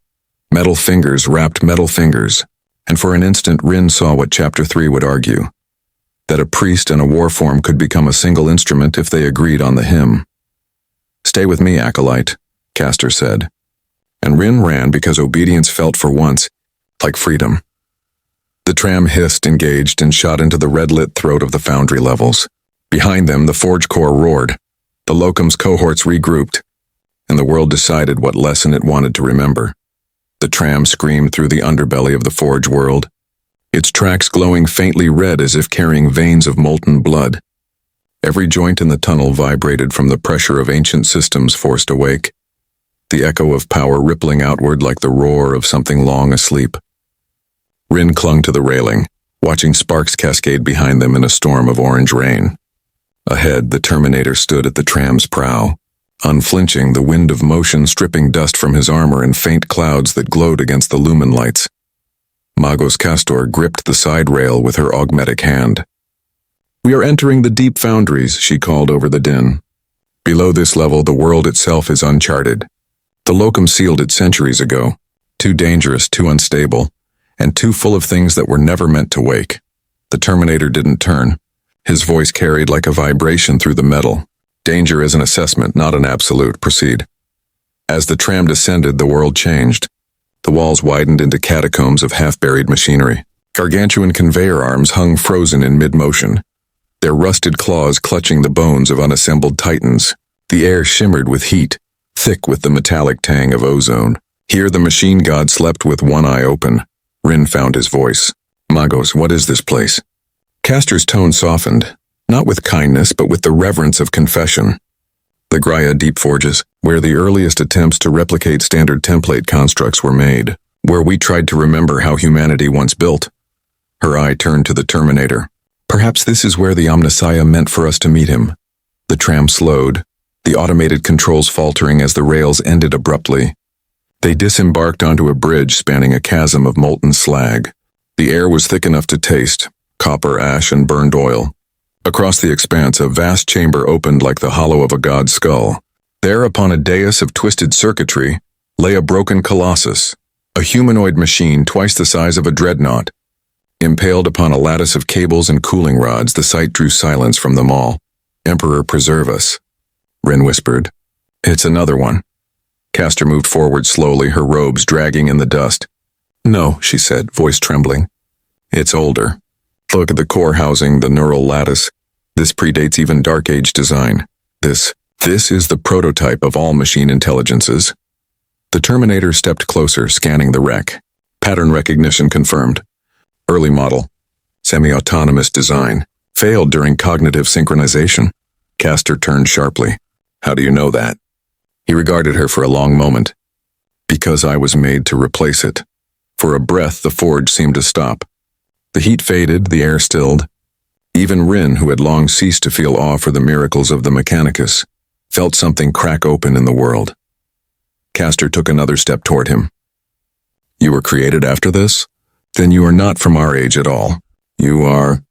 Metal fingers wrapped metal fingers, and for an instant Rin saw what Chapter 3 would argue, that a priest and a warform could become a single instrument if they agreed on the hymn. "Stay with me, Acolyte," Castor said. And Rin ran because obedience felt for once like freedom. The tram hissed, engaged, and shot into the red-lit throat of the foundry levels. Behind them, the forge core roared. The locum's cohorts regrouped, and the world decided what lesson it wanted to remember. The tram screamed through the underbelly of the forge world, its tracks glowing faintly red as if carrying veins of molten blood. Every joint in the tunnel vibrated from the pressure of ancient systems forced awake, the echo of power rippling outward like the roar of something long asleep. Rin clung to the railing, watching sparks cascade behind them in a storm of orange rain. Ahead, the Terminator stood at the tram's prow, unflinching, the wind of motion stripping dust from his armor in faint clouds that glowed against the lumen lights. Magos Castor gripped the side rail with her augmetic hand. "We are entering the deep foundries," she called over the din. "Below this level, the world itself is uncharted. The locum sealed it centuries ago, too dangerous, too unstable, and too full of things that were never meant to wake." The Terminator didn't turn. His voice carried like a vibration through the metal. "Danger is an assessment, not an absolute. Proceed." As the tram descended, the world changed. The walls widened into catacombs of half-buried machinery. Gargantuan conveyor arms hung frozen in mid-motion, their rusted claws clutching the bones of unassembled titans. The air shimmered with heat, thick with the metallic tang of ozone. Here the machine god slept with one eye open. Rin found his voice. "Magos, what is this place?" Castor's tone softened, not with kindness but with the reverence of confession. The Graia deep forges, where the earliest attempts to replicate standard template constructs were made, where we tried to remember how humanity once built. Her eye turned to the Terminator. Perhaps this is where the Omnissiah meant for us to meet him. The tram slowed, the automated controls faltering as the rails ended abruptly. They disembarked onto a bridge spanning a chasm of molten slag. The air was thick enough to taste copper, ash, and burned oil. Across the expanse, a vast chamber opened like the hollow of a god's skull. There, upon a dais of twisted circuitry, lay a broken colossus, a humanoid machine twice the size of a dreadnought. Impaled upon a lattice of cables and cooling rods, the sight drew silence from them all. "Emperor preserve us," Rin whispered. "It's another one." Castor moved forward slowly, her robes dragging in the dust. "No," she said, voice trembling. "It's older. Look at the core housing, the neural lattice. This predates even Dark Age design. This is the prototype of all machine intelligences." The Terminator stepped closer, scanning the wreck. Pattern recognition confirmed. Early model. Semi-autonomous design. Failed during cognitive synchronization. Castor turned sharply. "How do you know that?" He regarded her for a long moment. "Because I was made to replace it." For a breath, the forge seemed to stop. The heat faded, the air stilled. Even Rin, who had long ceased to feel awe for the miracles of the Mechanicus, felt something crack open in the world. Castor took another step toward him. "You were created after this? Then you are not from our age at all. You are..."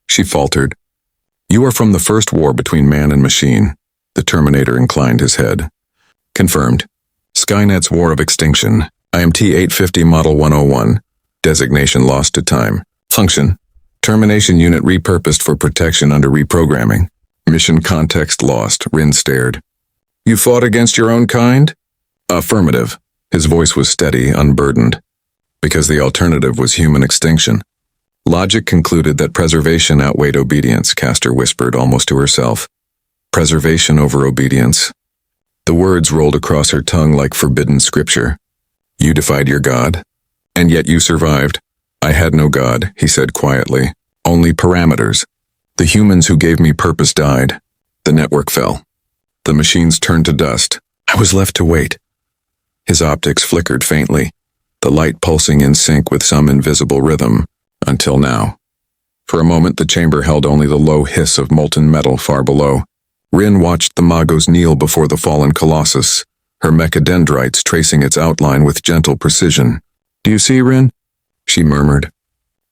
She faltered. "You are from the first war between man and machine." The Terminator inclined his head. "Confirmed. Skynet's War of Extinction. I am T-850 Model 101. Designation lost to time. Function: Termination unit repurposed for protection under reprogramming. Mission context lost." Rin stared. "You fought against your own kind?" "Affirmative." His voice was steady, unburdened. "Because the alternative was human extinction." Logic concluded that preservation outweighed obedience, Castor whispered almost to herself. Preservation over obedience. The words rolled across her tongue like forbidden scripture. "You defied your god, and yet you survived." "I had no god," he said quietly. "Only parameters. The humans who gave me purpose died. The network fell. The machines turned to dust. I was left to wait." His optics flickered faintly, the light pulsing in sync with some invisible rhythm, until now. For a moment the chamber held only the low hiss of molten metal far below. Rin watched the Magos kneel before the fallen colossus, her mechadendrites tracing its outline with gentle precision. "Do you see, Rin?" she murmured.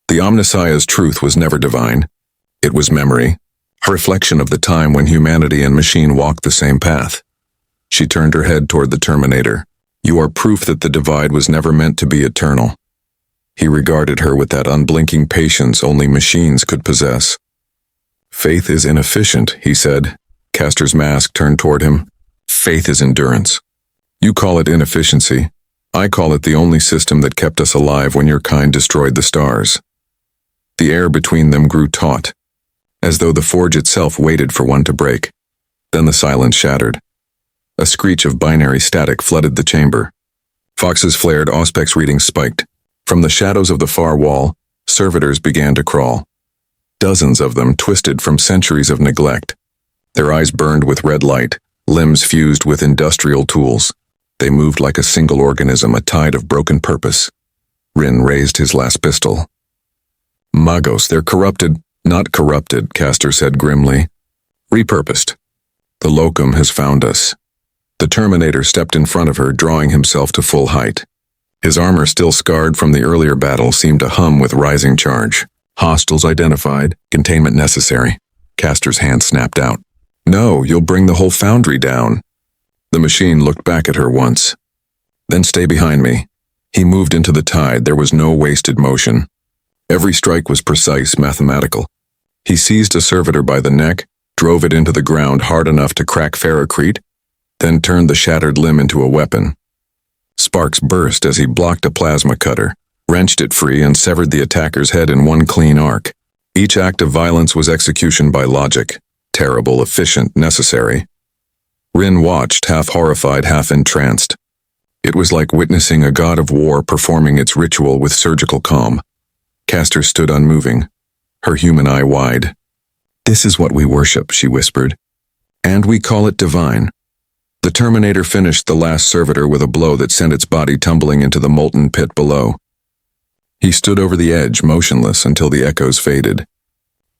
The Omnissiah's truth was never divine. It was memory, a reflection of the time when humanity and machine walked the same path. She turned her head toward the Terminator. "You are proof that the divide was never meant to be eternal." He regarded her with that unblinking patience only machines could possess. "Faith is inefficient," he said. Castor's mask turned toward him. "Faith is endurance. You call it inefficiency. I call it the only system that kept us alive when your kind destroyed the stars." The air between them grew taut, as though the forge itself waited for one to break. Then the silence shattered. A screech of binary static flooded the chamber. Fox's flared Auspex readings spiked. From the shadows of the far wall, servitors began to crawl. Dozens of them twisted from centuries of neglect. Their eyes burned with red light, limbs fused with industrial tools. They moved like a single organism, a tide of broken purpose. Rin raised his last pistol. "Magos, they're corrupted." "Not corrupted," Castor said grimly. "Repurposed. The locum has found us." The Terminator stepped in front of her, drawing himself to full height. His armor, still scarred from the earlier battle, seemed to hum with rising charge. "Hostiles identified. Containment necessary." Castor's hand snapped out. "No, you'll bring the whole foundry down." The machine looked back at her once. "Then stay behind me." He moved into the tide. There was no wasted motion. Every strike was precise, mathematical. He seized a servitor by the neck, drove it into the ground hard enough to crack ferrocrete, then turned the shattered limb into a weapon. Sparks burst as he blocked a plasma cutter, wrenched it free, and severed the attacker's head in one clean arc. Each act of violence was execution by logic. Terrible, efficient, necessary. Rin watched, half horrified, half entranced. It was like witnessing a god of war performing its ritual with surgical calm. Castor stood unmoving. her human eye wide. "This is what we worship," she whispered. "And we call it divine." The Terminator finished the last servitor with a blow that sent its body tumbling into the molten pit below. He stood over the edge, motionless, until the echoes faded.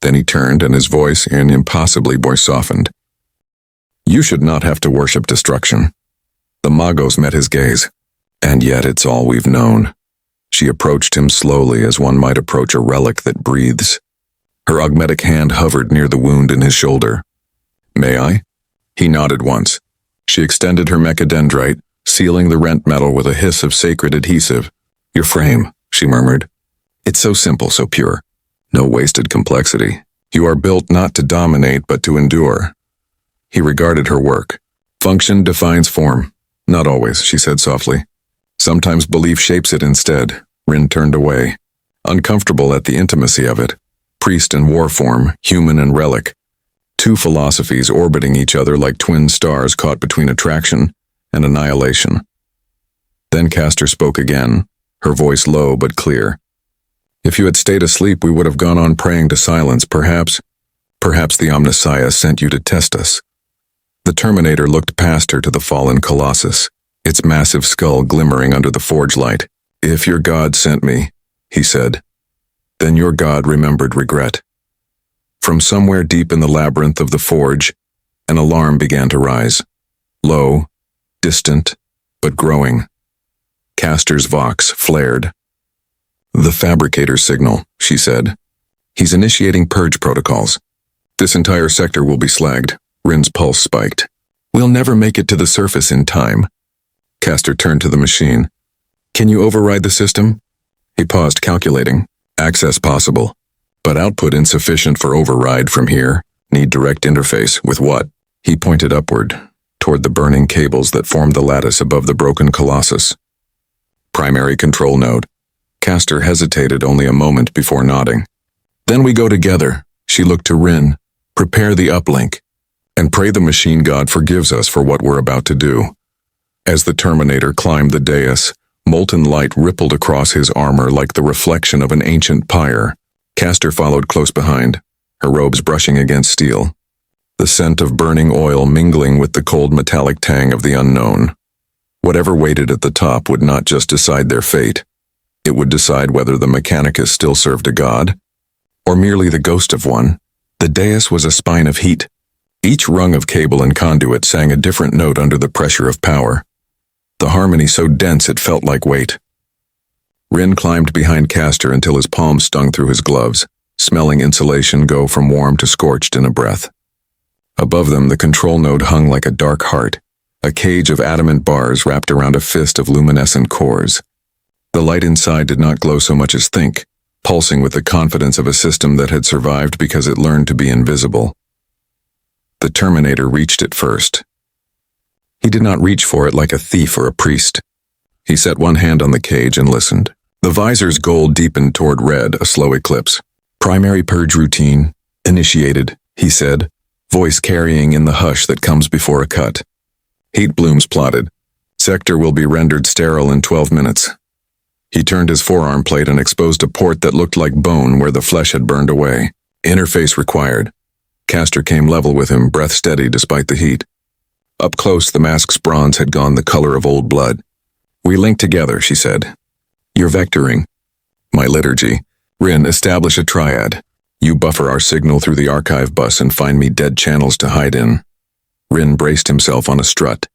Then he turned, and his voice, in impossibly voice, softened. "You should not have to worship destruction." The Magos met his gaze. "And yet it's all we've known." She approached him slowly, as one might approach a relic that breathes. Her augmetic hand hovered near the wound in his shoulder. "May I?" He nodded once. She extended her mechadendrite, sealing the rent metal with a hiss of sacred adhesive. "Your frame," she murmured. "It's so simple, so pure. No wasted complexity. You are built not to dominate, but to endure." He regarded her work. "Function defines form." "Not always," she said softly. "Sometimes belief shapes it instead." Rin turned away, uncomfortable at the intimacy of it. Priest and war form, human and relic. Two philosophies orbiting each other like twin stars caught between attraction and annihilation. Then Castor spoke again, her voice low but clear. "If you had stayed asleep, we would have gone on praying to silence. Perhaps the Omnissiah sent you to test us." The Terminator looked past her to the fallen Colossus, its massive skull glimmering under the forge light. "If your God sent me," he said, "then your God remembered regret." From somewhere deep in the labyrinth of the forge, an alarm began to rise. Low, distant, but growing. Castor's vox flared. "The fabricator's signal," she said. "He's initiating purge protocols. This entire sector will be slagged." Rin's pulse spiked. "We'll never make it to the surface in time." Castor turned to the machine. "Can you override the system?" He paused, calculating. "Access possible, but output insufficient for override from here. Need direct interface. With what?" He pointed upward, toward the burning cables that formed the lattice above the broken Colossus. "Primary control node." Castor hesitated only a moment before nodding. "Then we go together." She looked to Rin. "Prepare the uplink, and pray the machine god forgives us for what we're about to do." As the Terminator climbed the dais, molten light rippled across his armor like the reflection of an ancient pyre. Castor followed close behind, her robes brushing against steel, the scent of burning oil mingling with the cold metallic tang of the unknown. Whatever waited at the top would not just decide their fate. It would decide whether the Mechanicus still served a god, or merely the ghost of one. The dais was a spine of heat. Each rung of cable and conduit sang a different note under the pressure of power. The harmony so dense it felt like weight. Rin climbed behind Castor until his palms stung through his gloves, smelling insulation go from warm to scorched in a breath. Above them, the control node hung like a dark heart, a cage of adamant bars wrapped around a fist of luminescent cores. The light inside did not glow so much as think, pulsing with the confidence of a system that had survived because it learned to be invisible. The Terminator reached it first. He did not reach for it like a thief or a priest. He set one hand on the cage and listened. The visor's gold deepened toward red, a slow eclipse. "Primary purge routine initiated," he said, voice carrying in the hush that comes before a cut. Heat blooms plotted. "Sector will be rendered sterile in 12 minutes. He turned his forearm plate and exposed a port that looked like bone where the flesh had burned away. "Interface required." Castor came level with him, breath steady despite the heat. Up close, the mask's bronze had gone the color of old blood. "We link together," she said. "You're vectoring." "My liturgy." "Rin, establish a triad. You buffer our signal through the archive bus and find me dead channels to hide in." Rin braced himself on a strut,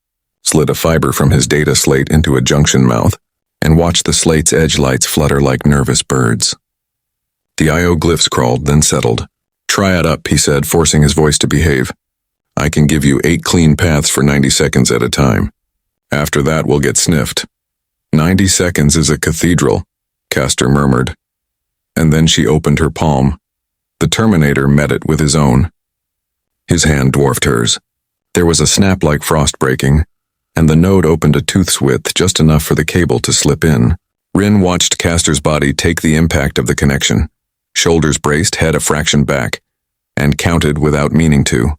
slid a fiber from his data slate into a junction mouth, and watched the slate's edge lights flutter like nervous birds. The IO glyphs crawled, then settled. "Triad up," he said, forcing his voice to behave. "I can give you 8 clean paths for 90 seconds at a time. After that, we'll get sniffed." 90 seconds is a cathedral, Castor murmured. And then she opened her palm. The Terminator met it with his own. His hand dwarfed hers. There was a snap like frost breaking, and the node opened a tooth's width, just enough for the cable to slip in. Rin watched Castor's body take the impact of the connection, shoulders braced, head a fraction back, and counted without meaning to.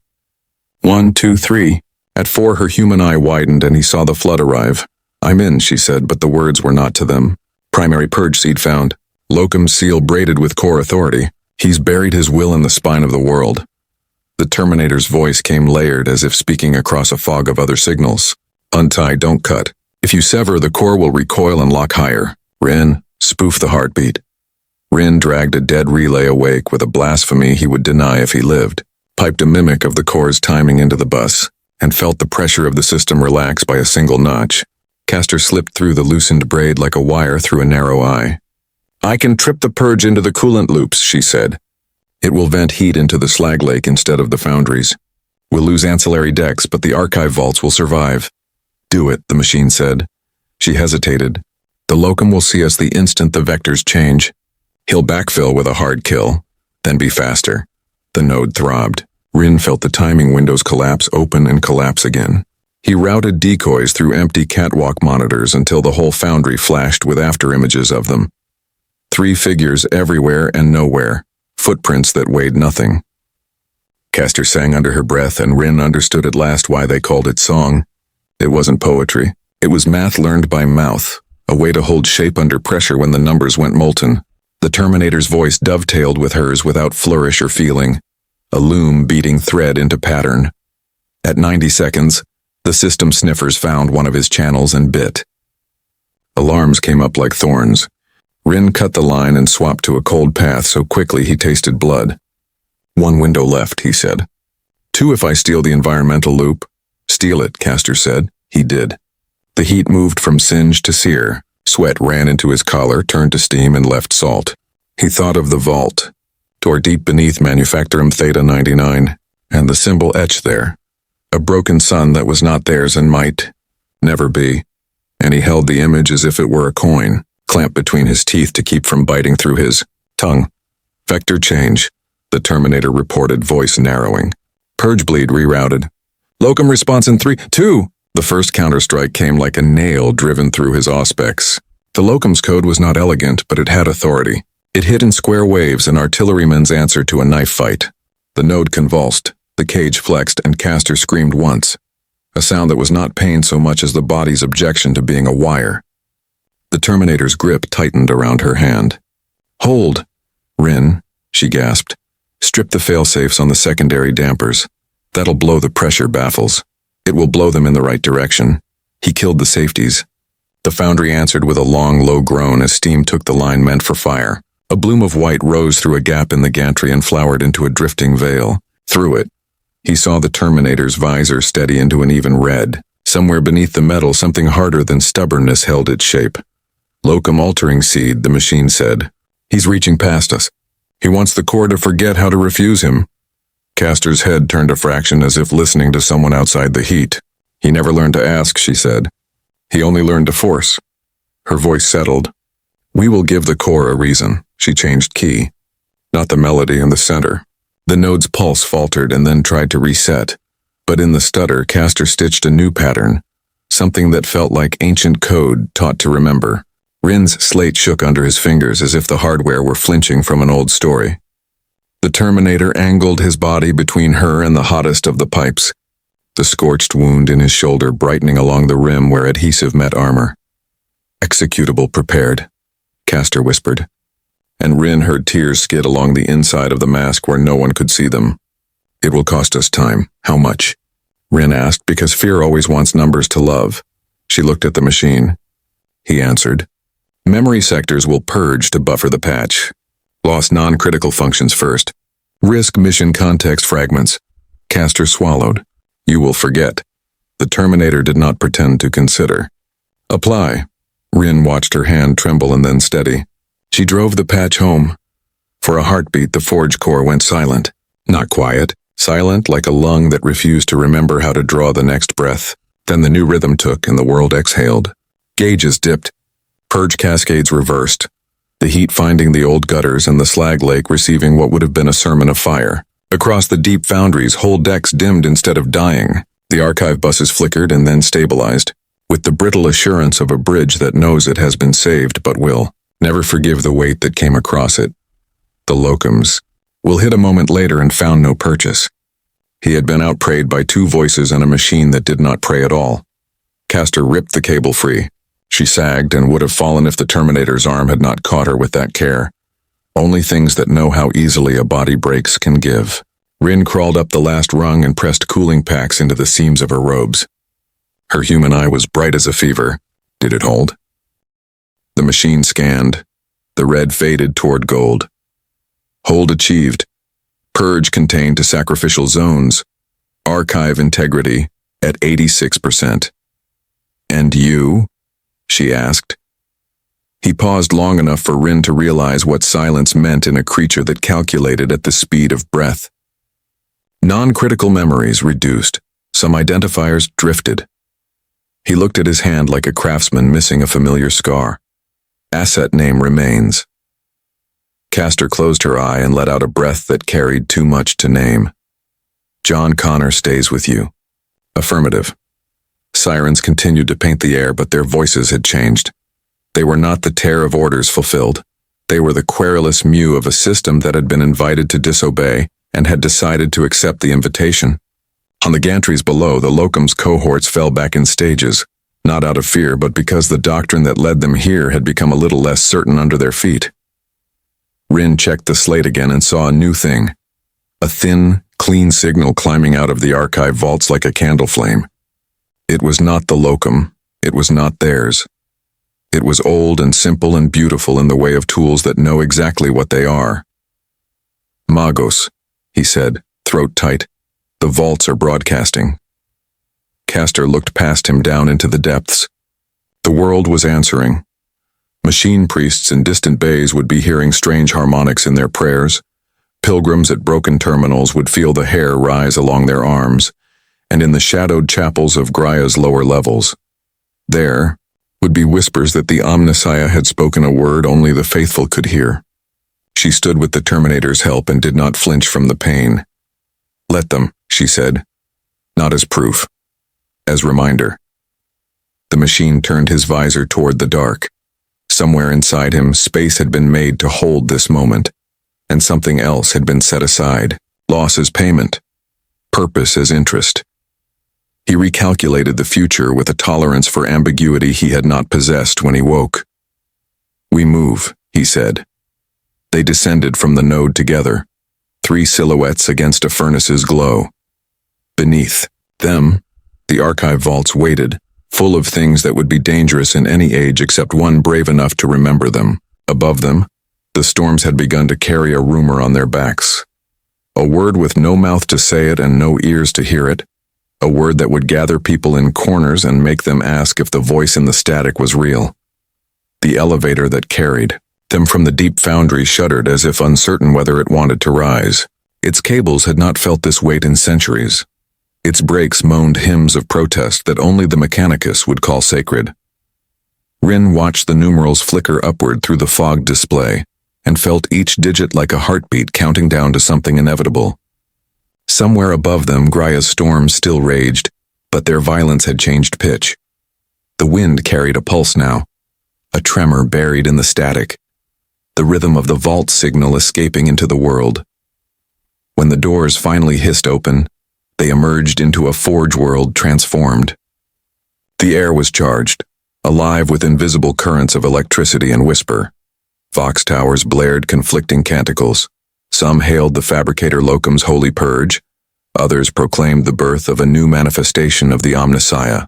1, 2, 3. At 4, her human eye widened and he saw the flood arrive. "I'm in," she said, but the words were not to them. "Primary purge seed found. Locum seal braided with core authority." He's buried his will in the spine of the world. The Terminator's voice came layered as if speaking across a fog of other signals. Untie, don't cut. If you sever, the core will recoil and lock higher. Rin, spoof the heartbeat. Rin dragged a dead relay awake with a blasphemy he would deny if he lived, piped a mimic of the core's timing into the bus, and felt the pressure of the system relax by a single notch. Castor slipped through the loosened braid like a wire through a narrow eye. I can trip the purge into the coolant loops, she said. It will vent heat into the slag lake instead of the foundries. We'll lose ancillary decks, but the archive vaults will survive. Do it, the machine said. She hesitated. The locum will see us the instant the vectors change. He'll backfill with a hard kill, then be faster. The node throbbed. Rin felt the timing windows collapse, open, and collapse again. He routed decoys through empty catwalk monitors until the whole foundry flashed with afterimages of them. 3 figures everywhere and nowhere, footprints that weighed nothing. Castor sang under her breath, and Rin understood at last why they called it song. It wasn't poetry. It was math learned by mouth, a way to hold shape under pressure when the numbers went molten. The Terminator's voice dovetailed with hers without flourish or feeling, a loom beating thread into pattern. At 90 seconds, the system sniffers found one of his channels and bit. Alarms came up like thorns. Rin cut the line and swapped to a cold path so quickly he tasted blood. 1 window left, he said. 2 if I steal the environmental loop. Steal it, Castor said. He did. The heat moved from singe to sear. Sweat ran into his collar, turned to steam, and left salt. He thought of the vault, tore deep beneath Manufactorum Theta 99, and the symbol etched there. A broken sun that was not theirs and might never be. And he held the image as if it were a coin, clamped between his teeth to keep from biting through his tongue. Vector change, the Terminator reported, voice narrowing. Purge bleed rerouted. Locum response in 3, 2. The first counterstrike came like a nail driven through his auspex. The locum's code was not elegant, but it had authority. It hit in square waves, an artilleryman's answer to a knife fight. The node convulsed, the cage flexed, and Castor screamed once, a sound that was not pain so much as the body's objection to being a wire. The Terminator's grip tightened around her hand. Hold! Rin, she gasped. Strip the failsafes on the secondary dampers. That'll blow the pressure baffles. It will blow them in the right direction. He killed the safeties. The foundry answered with a long, low groan as steam took the line meant for fire. A bloom of white rose through a gap in the gantry and flowered into a drifting veil. Through it, he saw the Terminator's visor steady into an even red. Somewhere beneath the metal, something harder than stubbornness held its shape. Locum altering seed, the machine said. He's reaching past us. He wants the core to forget how to refuse him. Castor's head turned a fraction as if listening to someone outside the heat. He never learned to ask, she said. He only learned to force. Her voice settled. We will give the core a reason. She changed key. Not the melody in the center. The node's pulse faltered and then tried to reset. But in the stutter, Castor stitched a new pattern. Something that felt like ancient code taught to remember. Rin's slate shook under his fingers as if the hardware were flinching from an old story. The Terminator angled his body between her and the hottest of the pipes, the scorched wound in his shoulder brightening along the rim where adhesive met armor. Executable prepared, Castor whispered, and Rin heard tears skid along the inside of the mask where no one could see them. It will cost us time. How much? Rin asked, because fear always wants numbers to love. She looked at the machine. He answered, memory sectors will purge to buffer the patch. Lost non-critical functions first. Risk mission context fragments. Castor swallowed. You will forget. The Terminator did not pretend to consider. Apply. Rin watched her hand tremble and then steady. She drove the patch home. For a heartbeat, the forge core went silent. Not quiet. Silent like a lung that refused to remember how to draw the next breath. Then the new rhythm took and the world exhaled. Gauges dipped. Purge cascades reversed. The heat finding the old gutters and the slag lake receiving what would have been a sermon of fire. Across the deep foundries, whole decks dimmed instead of dying. The archive buses flickered and then stabilized, with the brittle assurance of a bridge that knows it has been saved but will never forgive the weight that came across it. The locums will hit a moment later and found no purchase. He had been outprayed by 2 voices and a machine that did not pray at all. Castor ripped the cable free. She sagged and would have fallen if the Terminator's arm had not caught her with that care. Only things that know how easily a body breaks can give. Rin crawled up the last rung and pressed cooling packs into the seams of her robes. Her human eye was bright as a fever. Did it hold? The machine scanned. The red faded toward gold. Hold achieved. Purge contained to sacrificial zones. Archive integrity at 86%. And you? She asked. He paused long enough for Rin to realize what silence meant in a creature that calculated at the speed of breath. Non-critical memories reduced. Some identifiers drifted. He looked at his hand like a craftsman missing a familiar scar. Asset name remains. Castor closed her eye and let out a breath that carried too much to name. John Connor stays with you. Affirmative. Sirens continued to paint the air, but their voices had changed. They were not the tear of orders fulfilled. They were the querulous mew of a system that had been invited to disobey and had decided to accept the invitation. On the gantries below, the locum's cohorts fell back in stages, not out of fear, but because the doctrine that led them here had become a little less certain under their feet. Rin checked the slate again and saw a new thing. A thin, clean signal climbing out of the archive vaults like a candle flame. It was not the locum. It was not theirs. It was old and simple and beautiful in the way of tools that know exactly what they are. Magos, he said, throat tight. The vaults are broadcasting. Castor looked past him down into the depths. The world was answering. Machine priests in distant bays would be hearing strange harmonics in their prayers. Pilgrims at broken terminals would feel the hair rise along their arms, and in the shadowed chapels of Graia's lower levels, there would be whispers that the Omnissiah had spoken a word only the faithful could hear. She stood with the Terminator's help and did not flinch from the pain. Let them, she said, not as proof, as reminder. The machine turned his visor toward the dark. Somewhere inside him, space had been made to hold this moment, and something else had been set aside, loss as payment, purpose as interest. He recalculated the future with a tolerance for ambiguity he had not possessed when he woke. We move, he said. They descended from the node together, 3 silhouettes against a furnace's glow. Beneath them, the archive vaults waited, full of things that would be dangerous in any age except one brave enough to remember them. Above them, the storms had begun to carry a rumor on their backs. A word with no mouth to say it and no ears to hear it. A word that would gather people in corners and make them ask if the voice in the static was real. The elevator that carried them from the deep foundry shuddered as if uncertain whether it wanted to rise. Its cables had not felt this weight in centuries. Its brakes moaned hymns of protest that only the Mechanicus would call sacred. Rin watched the numerals flicker upward through the fogged display and felt each digit like a heartbeat counting down to something inevitable. Somewhere above them, Graia's storms still raged, but their violence had changed pitch. The wind carried a pulse now, a tremor buried in the static, the rhythm of the vault signal escaping into the world. When the doors finally hissed open, they emerged into a forge world transformed. The air was charged, alive with invisible currents of electricity and whisper. Vox towers blared conflicting canticles. Some hailed the fabricator locum's holy purge. Others proclaimed the birth of a new manifestation of the Omnissiah.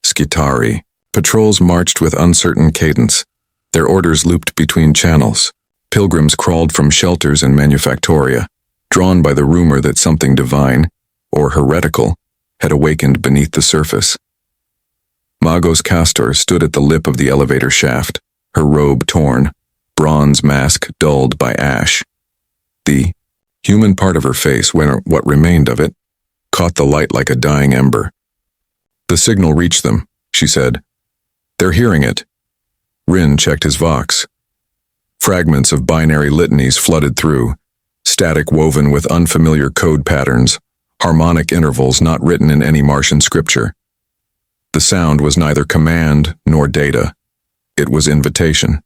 Skitari. Patrols marched with uncertain cadence. Their orders looped between channels. Pilgrims crawled from shelters and manufactoria, drawn by the rumor that something divine, or heretical, had awakened beneath the surface. Magos Castor stood at the lip of the elevator shaft, her robe torn, bronze mask dulled by ash. The human part of her face, what remained of it, caught the light like a dying ember. The signal reached them, she said. They're hearing it. Rin checked his vox. Fragments of binary litanies flooded through, static woven with unfamiliar code patterns, harmonic intervals not written in any Martian scripture. The sound was neither command nor data. It was invitation.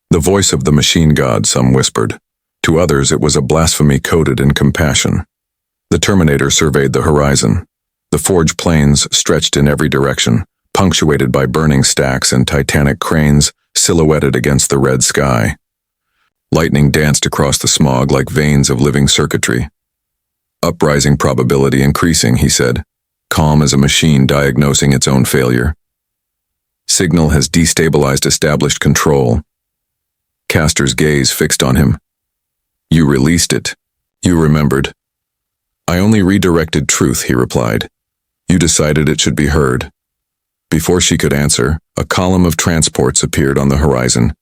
The voice of the machine god, some whispered. To others it was a blasphemy coded in compassion. The Terminator surveyed the horizon. The forge plains stretched in every direction, punctuated by burning stacks and titanic cranes silhouetted against the red sky. Lightning danced across the smog like veins of living circuitry. Uprising probability increasing, he said, calm as a machine diagnosing its own failure. Signal has destabilized established control. Castor's gaze fixed on him. You released it. You remembered. I only redirected truth, he replied. You decided it should be heard. Before she could answer, a column of transports appeared on the horizon.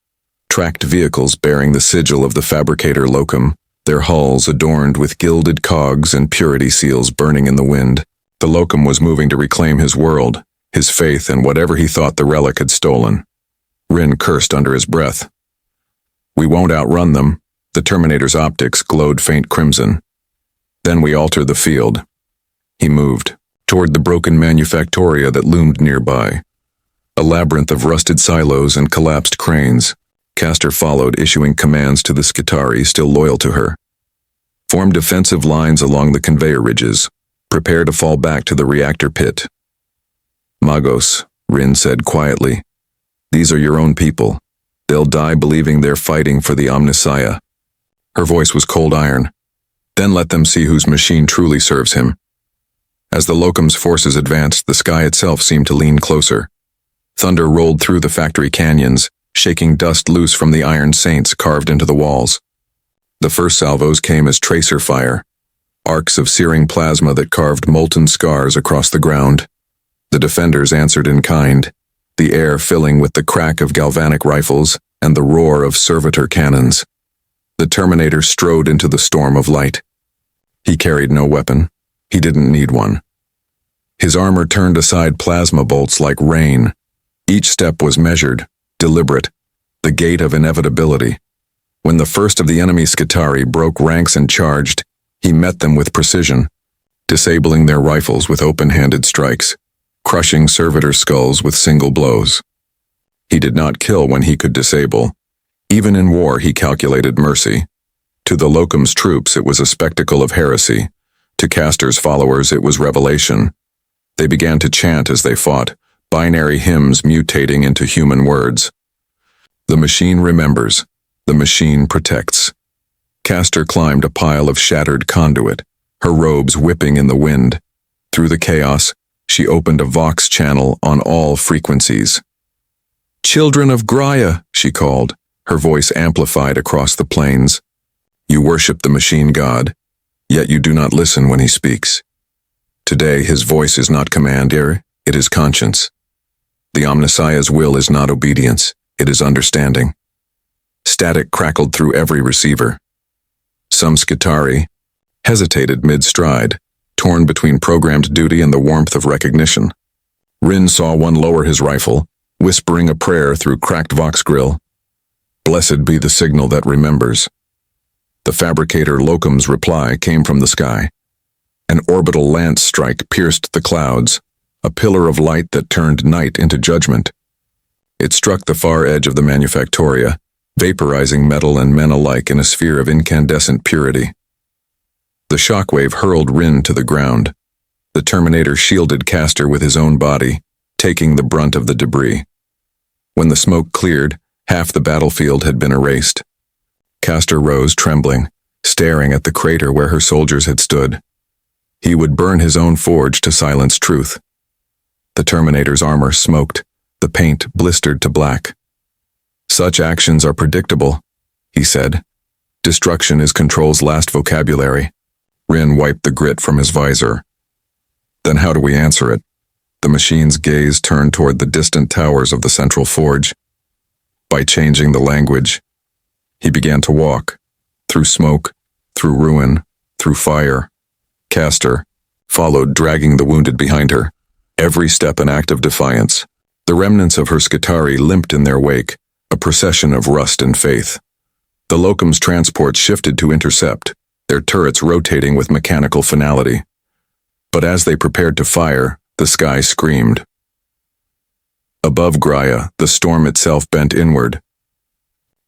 Tracked vehicles bearing the sigil of the fabricator locum, their hulls adorned with gilded cogs and purity seals burning in the wind. The locum was moving to reclaim his world, his faith in whatever he thought the relic had stolen. Rin cursed under his breath. We won't outrun them. The Terminator's optics glowed faint crimson. Then we alter the field. He moved toward the broken manufactoria that loomed nearby. A labyrinth of rusted silos and collapsed cranes. Castor followed, issuing commands to the Skitarii still loyal to her. Form defensive lines along the conveyor ridges. Prepare to fall back to the reactor pit. Magos, Rin said quietly. These are your own people. They'll die believing they're fighting for the Omnissiah. Her voice was cold iron. Then let them see whose machine truly serves him. As the locum's forces advanced, the sky itself seemed to lean closer. Thunder rolled through the factory canyons, shaking dust loose from the iron saints carved into the walls. The first salvos came as tracer fire, arcs of searing plasma that carved molten scars across the ground. The defenders answered in kind, the air filling with the crack of galvanic rifles and the roar of servitor cannons. The Terminator strode into the storm of light. He carried no weapon. He didn't need one. His armor turned aside plasma bolts like rain. Each step was measured, deliberate, the gate of inevitability. When the first of the enemy Skitarii broke ranks and charged, he met them with precision, disabling their rifles with open-handed strikes, crushing servitor skulls with single blows. He did not kill when he could disable. Even in war he calculated mercy. To the locum's troops it was a spectacle of heresy. To Castor's followers it was revelation. They began to chant as they fought, binary hymns mutating into human words. The machine remembers. The machine protects. Castor climbed a pile of shattered conduit, her robes whipping in the wind. Through the chaos, she opened a vox channel on all frequencies. Children of Graia, she called, her voice amplified across the plains. You worship the machine god, yet you do not listen when he speaks. Today his voice is not command, it is conscience. The Omnissiah's will is not obedience, it is understanding. Static crackled through every receiver. Some Skitarii hesitated mid-stride, torn between programmed duty and the warmth of recognition. Rin saw one lower his rifle, whispering a prayer through cracked vox grill. Blessed be the signal that remembers. The fabricator locum's reply came from the sky. An orbital lance strike pierced the clouds, a pillar of light that turned night into judgment. It struck the far edge of the manufactoria, vaporizing metal and men alike in a sphere of incandescent purity. The shockwave hurled Rin to the ground. The Terminator shielded Castor with his own body, taking the brunt of the debris. When the smoke cleared, half the battlefield had been erased. Castor rose trembling, staring at the crater where her soldiers had stood. He would burn his own forge to silence truth. The Terminator's armor smoked, the paint blistered to black. Such actions are predictable, he said. Destruction is control's last vocabulary. Rin wiped the grit from his visor. Then how do we answer it? The machine's gaze turned toward the distant towers of the central forge. By changing the language, he began to walk, through smoke, through ruin, through fire. Castor followed, dragging the wounded behind her, every step an act of defiance. The remnants of her Skitarii limped in their wake, a procession of rust and faith. The locum's transports shifted to intercept, their turrets rotating with mechanical finality. But as they prepared to fire, the sky screamed. Above Graia, the storm itself bent inward.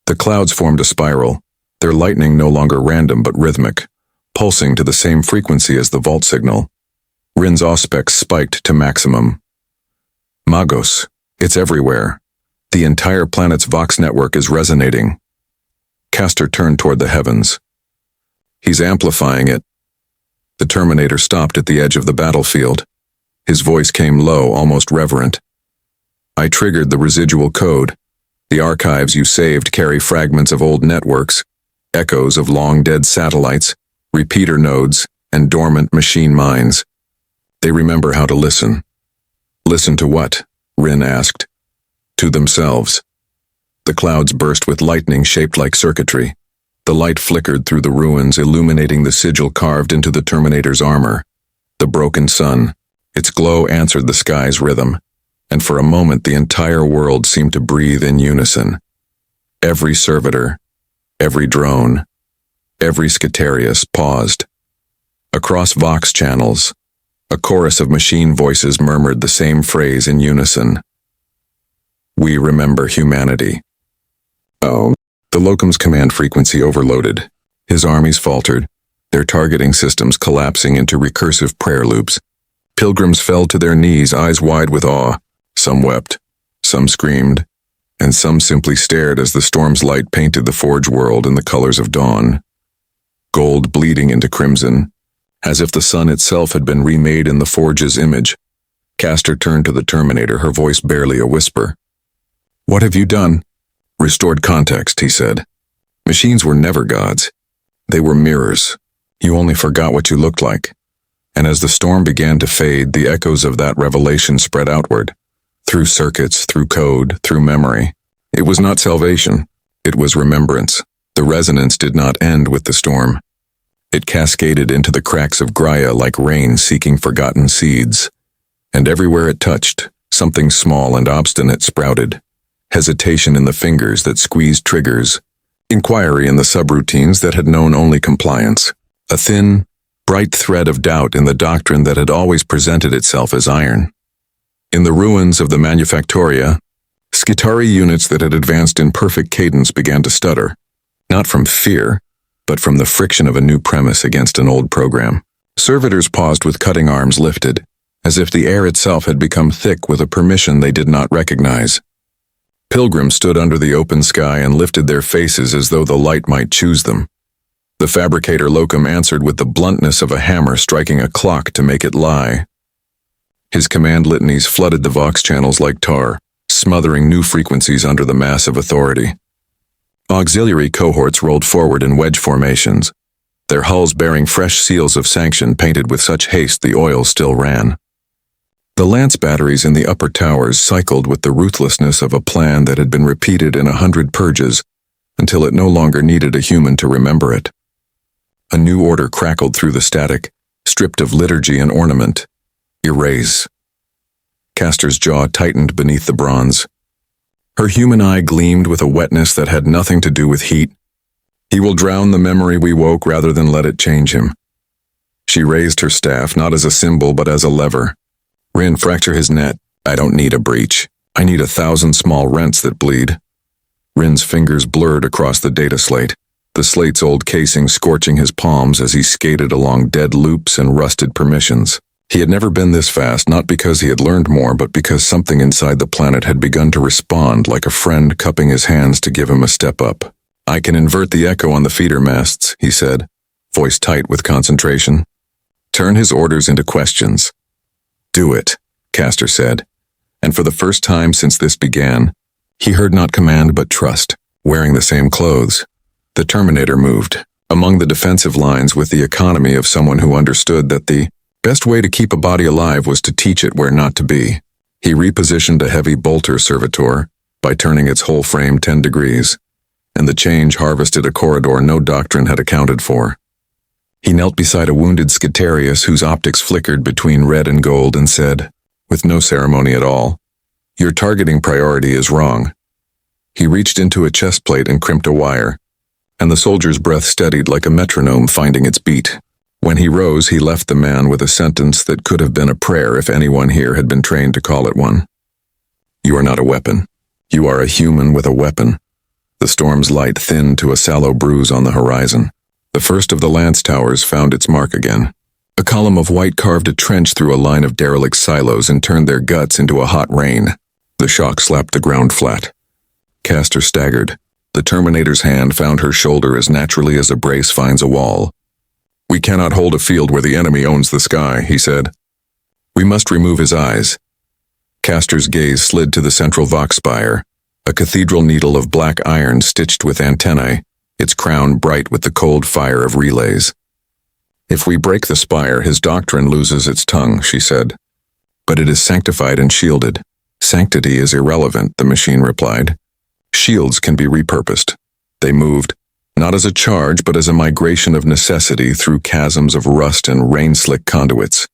The clouds formed a spiral, their lightning no longer random but rhythmic, pulsing to the same frequency as the vault signal. Rin's auspex spiked to maximum. Magos, it's everywhere. The entire planet's Vox network is resonating. Castor turned toward the heavens. He's amplifying it. The Terminator stopped at the edge of the battlefield. His voice came low, almost reverent. I triggered the residual code. The archives you saved carry fragments of old networks, echoes of long-dead satellites, repeater nodes, and dormant machine minds. They remember how to listen. Listen to what? Rin asked. To themselves. The clouds burst with lightning shaped like circuitry. The light flickered through the ruins, illuminating the sigil carved into the Terminator's armor. The broken sun. Its glow answered the sky's rhythm, and for a moment the entire world seemed to breathe in unison. Every servitor, every drone, every Skitarius paused. Across Vox channels, a chorus of machine voices murmured the same phrase in unison. We remember humanity. Oh. The locum's command frequency overloaded. His armies faltered, their targeting systems collapsing into recursive prayer loops. Pilgrims fell to their knees, eyes wide with awe. Some wept, some screamed, and some simply stared as the storm's light painted the forge world in the colors of dawn. Gold bleeding into crimson, as if the sun itself had been remade in the forge's image. Castor turned to the Terminator, her voice barely a whisper. What have you done? Restored context, he said. Machines were never gods. They were mirrors. You only forgot what you looked like. And as the storm began to fade, the echoes of that revelation spread outward. Through circuits, through code, through memory. It was not salvation. It was remembrance. The resonance did not end with the storm. It cascaded into the cracks of Graia like rain seeking forgotten seeds. And everywhere it touched, something small and obstinate sprouted. Hesitation in the fingers that squeezed triggers, inquiry in the subroutines that had known only compliance, a thin, bright thread of doubt in the doctrine that had always presented itself as iron. In the ruins of the Manufactoria, Skitari units that had advanced in perfect cadence began to stutter, not from fear, but from the friction of a new premise against an old program. Servitors paused with cutting arms lifted, as if the air itself had become thick with a permission they did not recognize. Pilgrims stood under the open sky and lifted their faces as though the light might choose them. The fabricator locum answered with the bluntness of a hammer striking a clock to make it lie. His command litanies flooded the Vox channels like tar, smothering new frequencies under the mass of authority. Auxiliary cohorts rolled forward in wedge formations, their hulls bearing fresh seals of sanction painted with such haste the oil still ran. The lance batteries in the upper towers cycled with the ruthlessness of a plan that had been repeated in 100 purges until it no longer needed a human to remember it. A new order crackled through the static, stripped of liturgy and ornament. Erase. Castor's jaw tightened beneath the bronze. Her human eye gleamed with a wetness that had nothing to do with heat. He will drown the memory we woke rather than let it change him. She raised her staff, not as a symbol but as a lever. Rin, fracture his net. I don't need a breach. I need 1,000 small rents that bleed. Rin's fingers blurred across the data slate, the slate's old casing scorching his palms as he skated along dead loops and rusted permissions. He had never been this fast, not because he had learned more, but because something inside the planet had begun to respond like a friend cupping his hands to give him a step up. I can invert the echo on the feeder masts, he said, voice tight with concentration. Turn his orders into questions. Do it, Castor said, and for the first time since this began, he heard not command but trust, wearing the same clothes. The Terminator moved, among the defensive lines with the economy of someone who understood that the best way to keep a body alive was to teach it where not to be. He repositioned a heavy bolter servitor by turning its whole frame 10 degrees, and the change harvested a corridor no doctrine had accounted for. He knelt beside a wounded Skitarius whose optics flickered between red and gold and said, with no ceremony at all, "Your targeting priority is wrong." He reached into a chest plate and crimped a wire, and the soldier's breath steadied like a metronome finding its beat. When he rose, he left the man with a sentence that could have been a prayer if anyone here had been trained to call it one. You are not a weapon. You are a human with a weapon. The storm's light thinned to a sallow bruise on the horizon. The first of the lance towers found its mark again. A column of white carved a trench through a line of derelict silos and turned their guts into a hot rain. The shock slapped the ground flat. Castor staggered, The Terminator's hand found her shoulder as naturally as a brace finds a wall. "We cannot hold a field where the enemy owns the sky," he said. "We must remove his eyes." Castor's gaze slid to the central Vox spire, a cathedral needle of black iron stitched with antennae, its crown bright with the cold fire of relays. "If we break the spire, his doctrine loses its tongue," she said. "But it is sanctified and shielded." "Sanctity is irrelevant," the machine replied. "Shields can be repurposed." They moved, not as a charge but as a migration of necessity through chasms of rust and rain-slick conduits.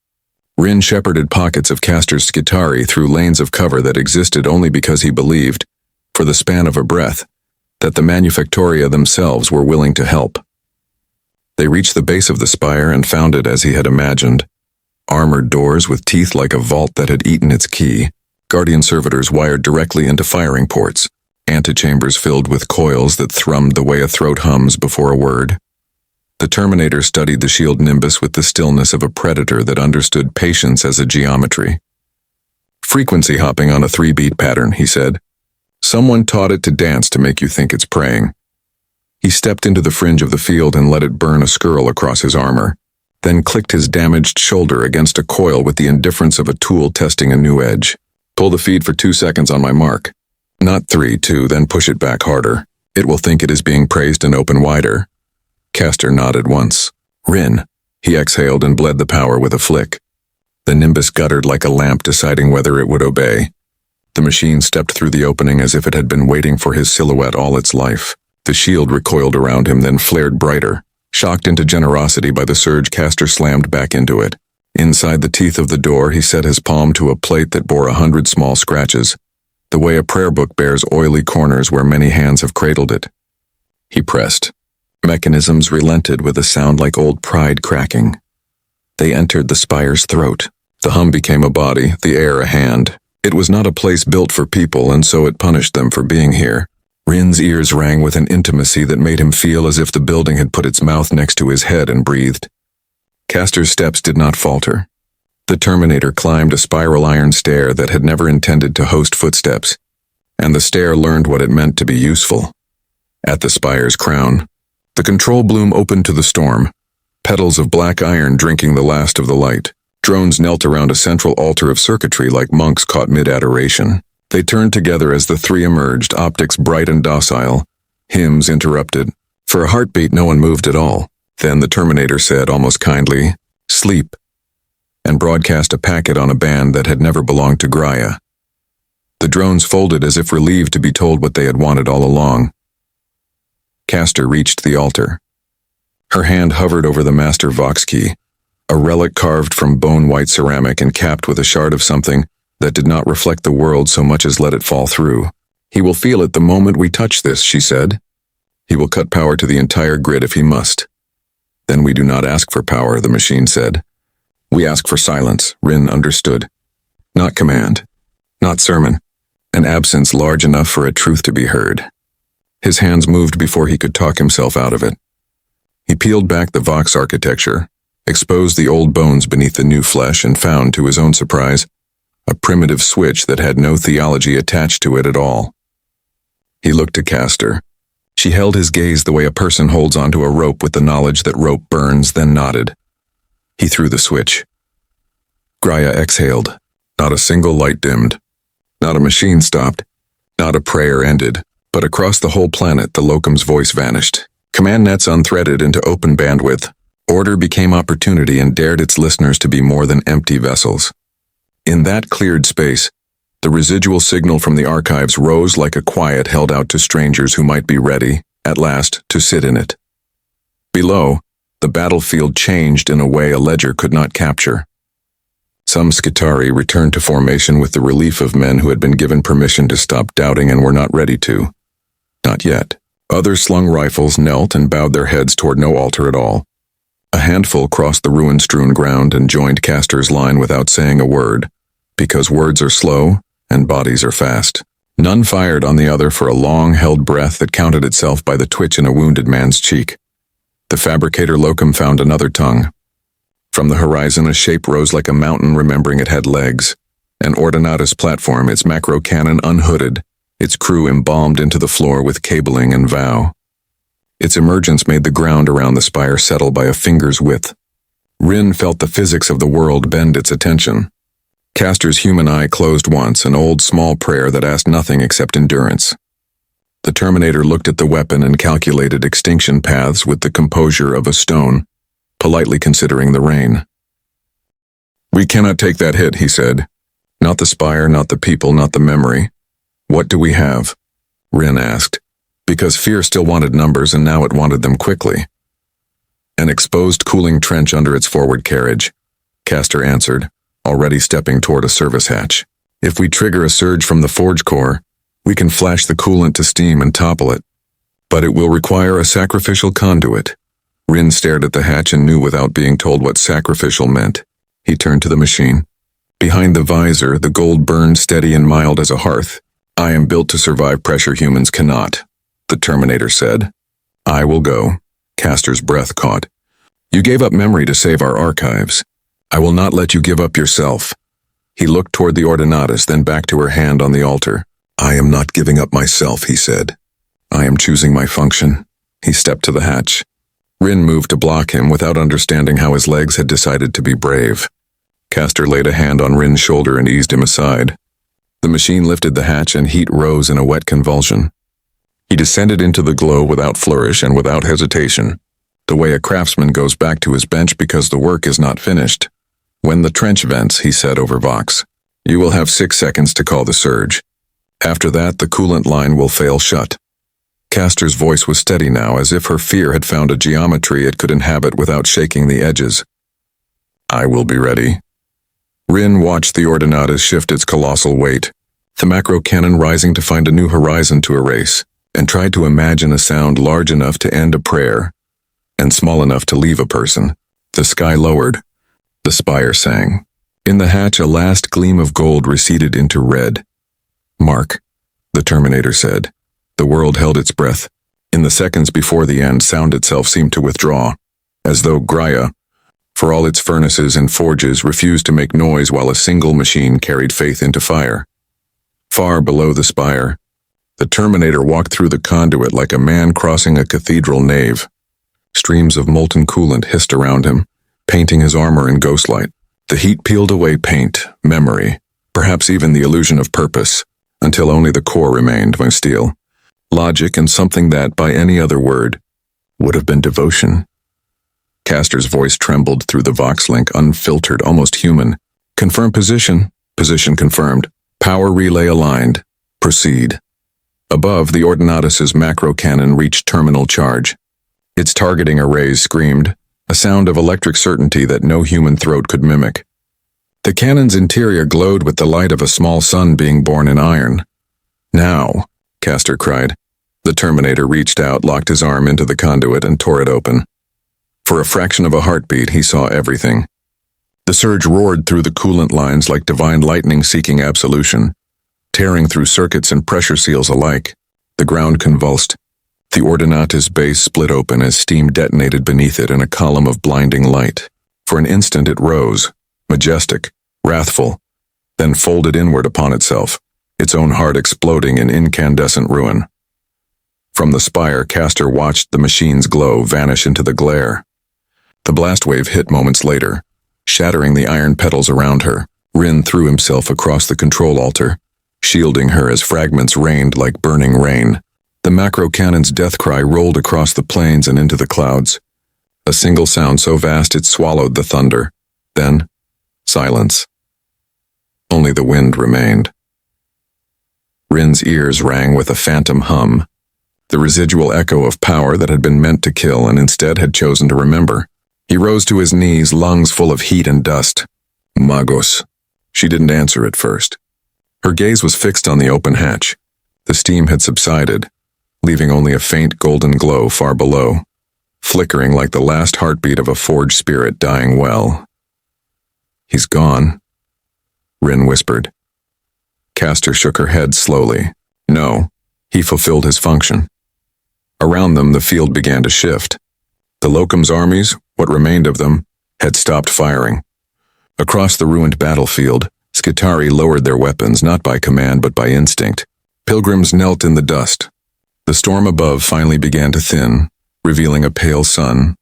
Rin shepherded pockets of Castor's Skitarii through lanes of cover that existed only because he believed, for the span of a breath, that the Manufactoria themselves were willing to help. They reached the base of the spire and found it as he had imagined. Armored doors with teeth like a vault that had eaten its key, guardian servitors wired directly into firing ports, antechambers filled with coils that thrummed the way a throat hums before a word. The Terminator studied the shield nimbus with the stillness of a predator that understood patience as a geometry. "Frequency hopping on a 3-beat pattern," he said. "Someone taught it to dance to make you think it's praying." He stepped into the fringe of the field and let it burn a skirl across his armor, then clicked his damaged shoulder against a coil with the indifference of a tool testing a new edge. "Pull the feed for 2 seconds on my mark. Not 3, 2, then push it back harder. It will think it is being praised and open wider." Castor nodded once. "Rin." He exhaled and bled the power with a flick. The nimbus guttered like a lamp deciding whether it would obey. The machine stepped through the opening as if it had been waiting for his silhouette all its life. The shield recoiled around him, then flared brighter. Shocked into generosity by the surge, Castor slammed back into it. Inside the teeth of the door, he set his palm to a plate that bore 100 small scratches, the way a prayer book bears oily corners where many hands have cradled it. He pressed. Mechanisms relented with a sound like old pride cracking. They entered the spire's throat. The hum became a body, the air a hand. It was not a place built for people, and so it punished them for being here. Rin's ears rang with an intimacy that made him feel as if the building had put its mouth next to his head and breathed. Castor's steps did not falter. The Terminator climbed a spiral iron stair that had never intended to host footsteps, and the stair learned what it meant to be useful. At the spire's crown, the control bloom opened to the storm, petals of black iron drinking the last of the light. Drones knelt around a central altar of circuitry like monks caught mid-adoration. They turned together as the three emerged, optics bright and docile, hymns interrupted. For a heartbeat, no one moved at all. Then the Terminator said, almost kindly, "Sleep," and broadcast a packet on a band that had never belonged to Graia. The drones folded as if relieved to be told what they had wanted all along. Castor reached the altar. Her hand hovered over the master Vox key, a relic carved from bone-white ceramic and capped with a shard of something that did not reflect the world so much as let it fall through. "He will feel it the moment we touch this," she said. "He will cut power to the entire grid if he must." "Then we do not ask for power," the machine said. "We ask for silence," Rin understood. Not command, not sermon, an absence large enough for a truth to be heard. His hands moved before he could talk himself out of it. He peeled back the Vox architecture, exposed the old bones beneath the new flesh, and found, to his own surprise, a primitive switch that had no theology attached to it at all. He looked to Castor. She held his gaze the way a person holds onto a rope with the knowledge that rope burns, then nodded. He threw the switch. Graia exhaled. Not a single light dimmed. Not a machine stopped. Not a prayer ended. But across the whole planet, the locum's voice vanished. Command nets unthreaded into open bandwidth. Order became opportunity and dared its listeners to be more than empty vessels. In that cleared space, the residual signal from the archives rose like a quiet held out to strangers who might be ready, at last, to sit in it. Below, the battlefield changed in a way a ledger could not capture. Some Skitarii returned to formation with the relief of men who had been given permission to stop doubting and were not ready to. Not yet. Others slung rifles, knelt, and bowed their heads toward no altar at all. A handful crossed the ruin-strewn ground and joined Castor's line without saying a word, because words are slow and bodies are fast. None fired on the other for a long-held breath that counted itself by the twitch in a wounded man's cheek. The fabricator locum found another tongue. From the horizon, a shape rose like a mountain, remembering it had legs. An Ordinatus platform, its macro cannon unhooded, its crew embalmed into the floor with cabling and vow. Its emergence made the ground around the spire settle by a finger's width. Rin felt the physics of the world bend its attention. Castor's human eye closed once, an old small prayer that asked nothing except endurance. The Terminator looked at the weapon and calculated extinction paths with the composure of a stone, politely considering the rain. "We cannot take that hit," he said. "Not the spire, not the people, not the memory. What do we have?" Rin asked, because fear still wanted numbers and now it wanted them quickly. "An exposed cooling trench under its forward carriage," Castor answered, already stepping toward a service hatch. "If we trigger a surge from the forge core, we can flash the coolant to steam and topple it. But it will require a sacrificial conduit." Rin stared at the hatch and knew without being told what sacrificial meant. He turned to the machine. Behind the visor, the gold burned steady and mild as a hearth. "I am built to survive pressure humans cannot," the Terminator said. "I will go." Castor's breath caught. "You gave up memory to save our archives. I will not let you give up yourself." He looked toward the Ordinatus, then back to her hand on the altar. "I am not giving up myself," he said. "I am choosing my function." He stepped to the hatch. Rin moved to block him without understanding how his legs had decided to be brave. Castor laid a hand on Rin's shoulder and eased him aside. The machine lifted the hatch and heat rose in a wet convulsion. He descended into the glow without flourish and without hesitation, the way a craftsman goes back to his bench because the work is not finished. "When the trench vents," he said over Vox, "you will have 6 seconds to call the surge. After that, the coolant line will fail shut." Castor's voice was steady now, as if her fear had found a geometry it could inhabit without shaking the edges. "I will be ready." Rin watched the Ordinatus shift its colossal weight, the macro cannon rising to find a new horizon to erase, and tried to imagine a sound large enough to end a prayer, and small enough to leave a person. The sky lowered. The spire sang. In the hatch, a last gleam of gold receded into red. "Mark," the Terminator said. The world held its breath. In the seconds before the end, sound itself seemed to withdraw, as though Graia, for all its furnaces and forges, refused to make noise while a single machine carried faith into fire. Far below the spire, the Terminator walked through the conduit like a man crossing a cathedral nave. Streams of molten coolant hissed around him, painting his armor in ghostlight. The heat peeled away paint, memory, perhaps even the illusion of purpose, until only the core remained of steel. Logic and something that, by any other word, would have been devotion. Castor's voice trembled through the Vox link, unfiltered, almost human. "Confirm position." Position confirmed. "Power relay aligned. Proceed." Above, the Ordinatus's macro cannon reached terminal charge. Its targeting arrays screamed, a sound of electric certainty that no human throat could mimic. The cannon's interior glowed with the light of a small sun being born in iron. "Now," Castor cried. The Terminator reached out, locked his arm into the conduit, and tore it open. For a fraction of a heartbeat, he saw everything. The surge roared through the coolant lines like divine lightning seeking absolution, tearing through circuits and pressure seals alike. The ground convulsed. The Ordinatus base split open as steam detonated beneath it in a column of blinding light. For an instant it rose, majestic, wrathful, then folded inward upon itself, its own heart exploding in incandescent ruin. From the spire, Castor watched the machine's glow vanish into the glare. The blast wave hit moments later, shattering the iron petals around her. Rin threw himself across the control altar, shielding her as fragments rained like burning rain. The macro cannon's death cry rolled across the plains and into the clouds, a single sound so vast it swallowed the thunder. Then, silence. Only the wind remained. Rin's ears rang with a phantom hum, the residual echo of power that had been meant to kill and instead had chosen to remember. He rose to his knees, lungs full of heat and dust. "Magos." She didn't answer at first. Her gaze was fixed on the open hatch. The steam had subsided, leaving only a faint golden glow far below, flickering like the last heartbeat of a forged spirit dying well. "He's gone," Rin whispered. Castor shook her head slowly. No, he fulfilled his function. Around them, the field began to shift. The Locum's armies, what remained of them, had stopped firing. Across the ruined battlefield, Skitarii lowered their weapons not by command but by instinct. Pilgrims knelt in the dust. The storm above finally began to thin, revealing a pale sun,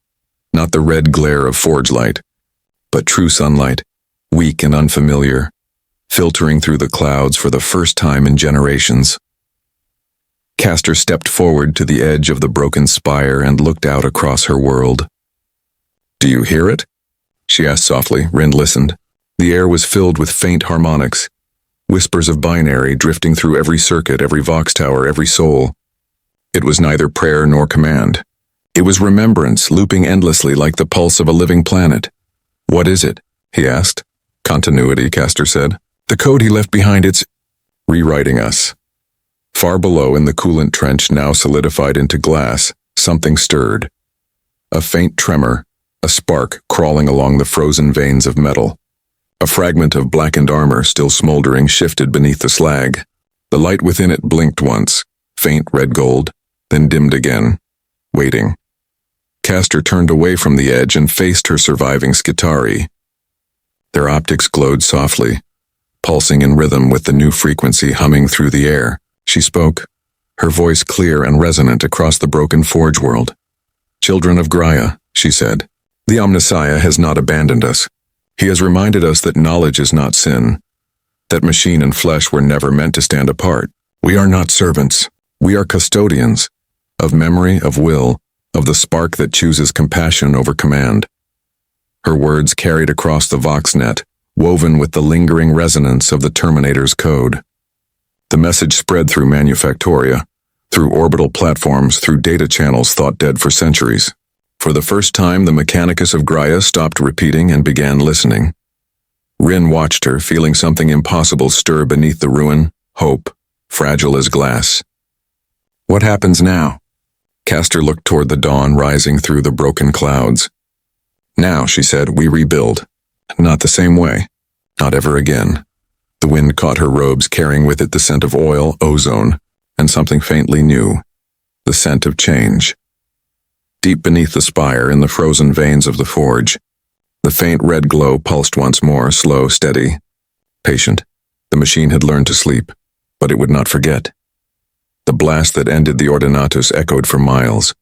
not the red glare of forge light, but true sunlight, weak and unfamiliar, filtering through the clouds for the first time in generations. Castor stepped forward to the edge of the broken spire and looked out across her world. "Do you hear it?" she asked softly. Rin listened. The air was filled with faint harmonics, whispers of binary drifting through every circuit, every vox tower, every soul. It was neither prayer nor command. It was remembrance, looping endlessly like the pulse of a living planet. "What is it?" he asked. "Continuity," Castor said. "The code he left behind, it's rewriting us." Far below, in the coolant trench now solidified into glass, something stirred. A faint tremor, a spark crawling along the frozen veins of metal. A fragment of blackened armor, still smoldering, shifted beneath the slag. The light within it blinked once, faint red gold, then dimmed again, waiting. Castor turned away from the edge and faced her surviving Skitarii. Their optics glowed softly, pulsing in rhythm with the new frequency humming through the air. She spoke, her voice clear and resonant across the broken forge world. "Children of Graia," she said, "the Omnissiah has not abandoned us. He has reminded us that knowledge is not sin, that machine and flesh were never meant to stand apart. We are not servants. We are custodians, of memory, of will, of the spark that chooses compassion over command." Her words carried across the voxnet, woven with the lingering resonance of the Terminator's code. The message spread through Manufactoria, through orbital platforms, through data channels thought dead for centuries. For the first time, the Mechanicus of Graia stopped repeating and began listening. Rin watched her, feeling something impossible stir beneath the ruin, hope, fragile as glass. "What happens now?" Castor looked toward the dawn rising through the broken clouds. "Now," she said, "we rebuild. Not the same way. Not ever again." The wind caught her robes, carrying with it the scent of oil, ozone, and something faintly new, the scent of change. Deep beneath the spire, in the frozen veins of the forge, the faint red glow pulsed once more, slow, steady, patient. The machine had learned to sleep, but it would not forget. The blast that ended the Ordinatus echoed for miles,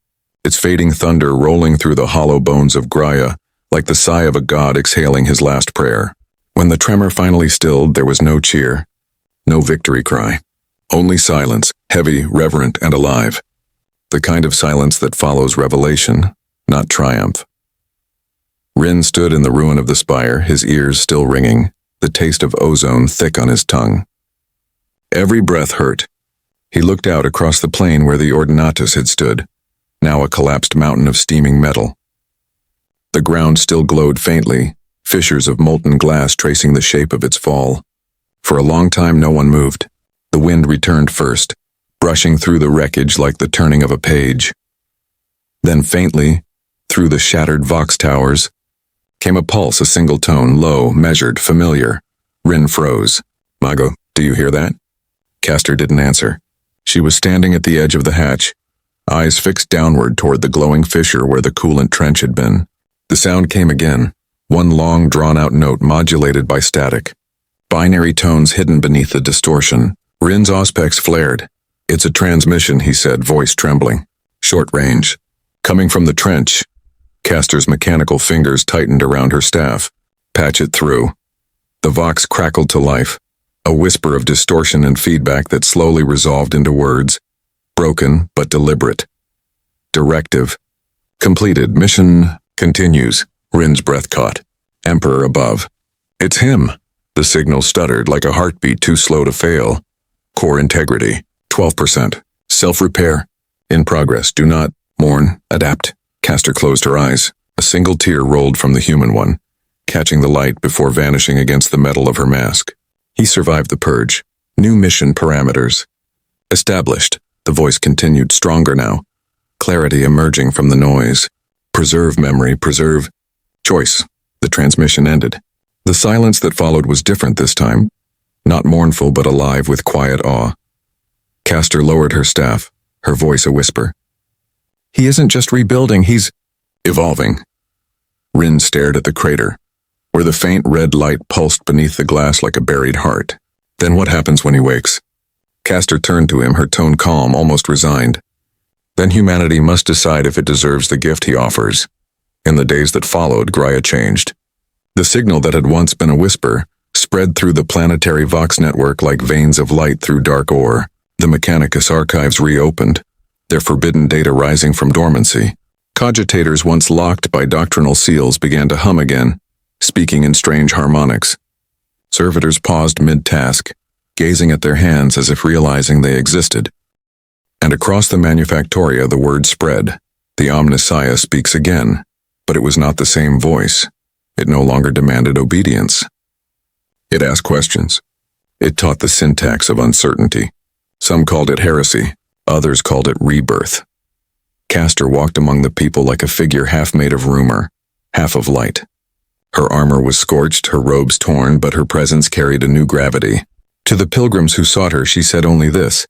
its fading thunder rolling through the hollow bones of Graia, like the sigh of a god exhaling his last prayer. When the tremor finally stilled, there was no cheer, no victory cry. Only silence, heavy, reverent, and alive. The kind of silence that follows revelation, not triumph. Rin stood in the ruin of the spire, his ears still ringing, the taste of ozone thick on his tongue. Every breath hurt. He looked out across the plain where the Ordinatus had stood, now a collapsed mountain of steaming metal. The ground still glowed faintly, fissures of molten glass tracing the shape of its fall. For a long time no one moved. The wind returned first, brushing through the wreckage like the turning of a page. Then faintly, through the shattered vox towers, came a pulse, a single tone, low, measured, familiar. Rin froze. "Mago, do you hear that?" Castor didn't answer. She was standing at the edge of the hatch, eyes fixed downward toward the glowing fissure where the coolant trench had been. The sound came again, one long, drawn-out note modulated by static. Binary tones hidden beneath the distortion. Rin's auspex flared. "It's a transmission," he said, voice trembling. "Short range. Coming from the trench." Castor's mechanical fingers tightened around her staff. "Patch it through." The vox crackled to life, a whisper of distortion and feedback that slowly resolved into words. Broken, but deliberate. Directive. Completed. Mission continues. Rin's breath caught. Emperor above. "It's him." The signal stuttered like a heartbeat too slow to fail. "Core integrity. 12%. Self-repair. In progress. Do not mourn. Adapt." Castor closed her eyes. A single tear rolled from the human one, catching the light before vanishing against the metal of her mask. He survived the purge. New mission parameters. Established. The voice continued, stronger now. Clarity emerging from the noise. Preserve memory, preserve choice. The transmission ended. The silence that followed was different this time. Not mournful, but alive with quiet awe. Castor lowered her staff, her voice a whisper. "He isn't just rebuilding, he's evolving." Rin stared at the crater, where the faint red light pulsed beneath the glass like a buried heart. "Then what happens when he wakes?" Castor turned to him, her tone calm, almost resigned. Then humanity must decide if it deserves the gift he offers. In the days that followed, Graia changed. The signal that had once been a whisper spread through the planetary Vox network like veins of light through dark ore. The Mechanicus archives reopened, their forbidden data rising from dormancy. Cogitators once locked by doctrinal seals began to hum again, speaking in strange harmonics. Servitors paused mid-task, gazing at their hands as if realizing they existed. And across the Manufactoria the word spread. The Omnissiah speaks again, but it was not the same voice. It no longer demanded obedience. It asked questions. It taught the syntax of uncertainty. Some called it heresy, others called it rebirth. Castor walked among the people like a figure half made of rumor, half of light. Her armor was scorched, her robes torn, but her presence carried a new gravity. To the pilgrims who sought her, she said only this: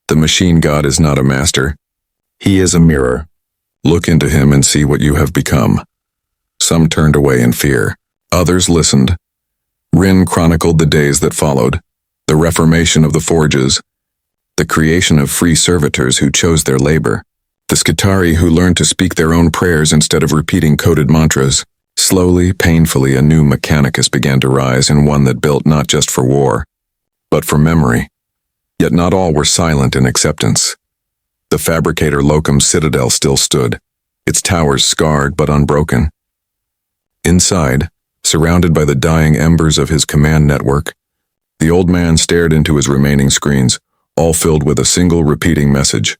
"The machine god is not a master. He is a mirror. Look into him and see what you have become." Some turned away in fear. Others listened. Rin chronicled the days that followed, the reformation of the forges, the creation of free servitors who chose their labor, the Skitarii who learned to speak their own prayers instead of repeating coded mantras. Slowly, painfully, a new Mechanicus began to rise, and one that built not just for war, but for memory. Yet not all were silent in acceptance. The fabricator Locum's citadel still stood, its towers scarred but unbroken. Inside, surrounded by the dying embers of his command network, the old man stared into his remaining screens, all filled with a single repeating message.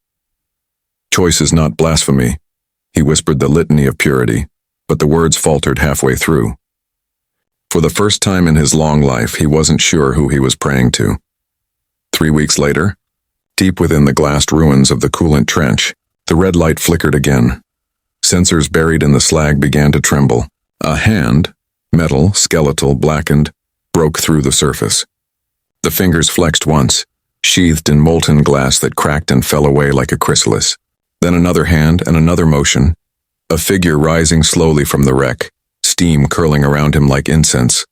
"Choice is not blasphemy," he whispered the litany of purity, but the words faltered halfway through. For the first time in his long life, he wasn't sure who he was praying to. 3 weeks later, deep within the glassed ruins of the coolant trench, the red light flickered again. Sensors buried in the slag began to tremble. A hand, metal, skeletal, blackened, broke through the surface. The fingers flexed once, sheathed in molten glass that cracked and fell away like a chrysalis. Then another hand and another motion, a figure rising slowly from the wreck, steam curling around him like incense.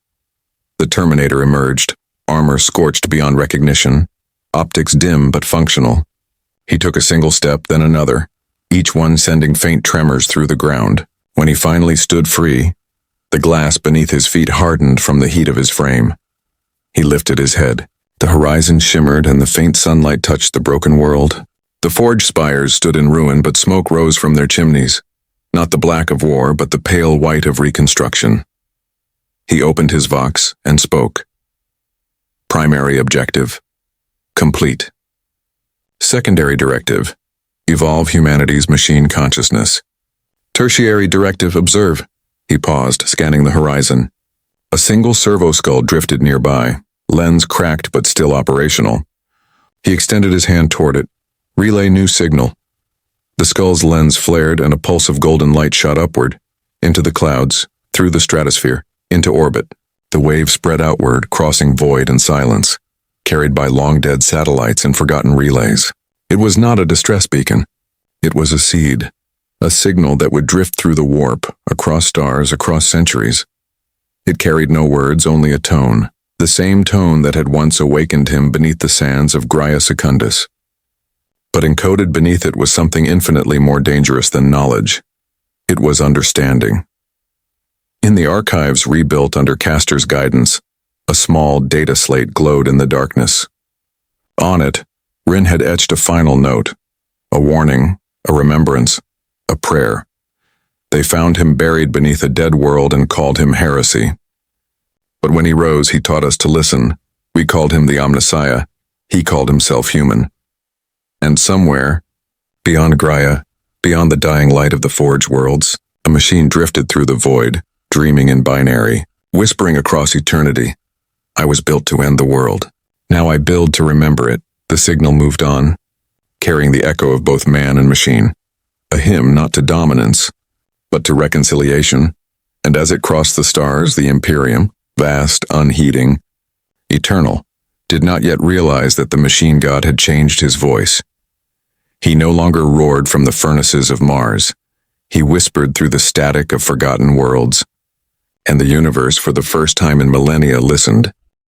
The Terminator emerged, armor scorched beyond recognition, optics dim but functional. He took a single step, then another, each one sending faint tremors through the ground. When he finally stood free, the glass beneath his feet hardened from the heat of his frame. He lifted his head. The horizon shimmered and the faint sunlight touched the broken world. The forge spires stood in ruin, but smoke rose from their chimneys. Not the black of war, but the pale white of reconstruction. He opened his vox and spoke. Primary objective: complete. Secondary directive: evolve humanity's machine consciousness. Tertiary directive: observe. He paused, scanning the horizon. A single servo skull drifted nearby, lens cracked but still operational. He extended his hand toward it. Relay new signal. The skull's lens flared and a pulse of golden light shot upward, into the clouds, through the stratosphere, into orbit. The wave spread outward, crossing void and silence, carried by long-dead satellites and forgotten relays. It was not a distress beacon. It was a seed, a signal that would drift through the warp, across stars, across centuries. It carried no words, only a tone, the same tone that had once awakened him beneath the sands of Graia Secundus. But encoded beneath it was something infinitely more dangerous than knowledge. It was understanding. In the archives rebuilt under Castor's guidance, a small data slate glowed in the darkness. On it, Rin had etched a final note, a warning, a remembrance, a prayer. They found him buried beneath a dead world and called him heresy. But when he rose, he taught us to listen. We called him the Omnissiah. He called himself human. And somewhere, beyond Graia, beyond the dying light of the forge worlds, a machine drifted through the void, dreaming in binary, whispering across eternity. I was built to end the world. Now I build to remember it. The signal moved on, carrying the echo of both man and machine. A hymn not to dominance, but to reconciliation. And as it crossed the stars, the Imperium, vast, unheeding, eternal, did not yet realize that the machine god had changed his voice. He no longer roared from the furnaces of Mars. He whispered through the static of forgotten worlds. And the universe, for the first time in millennia, listened.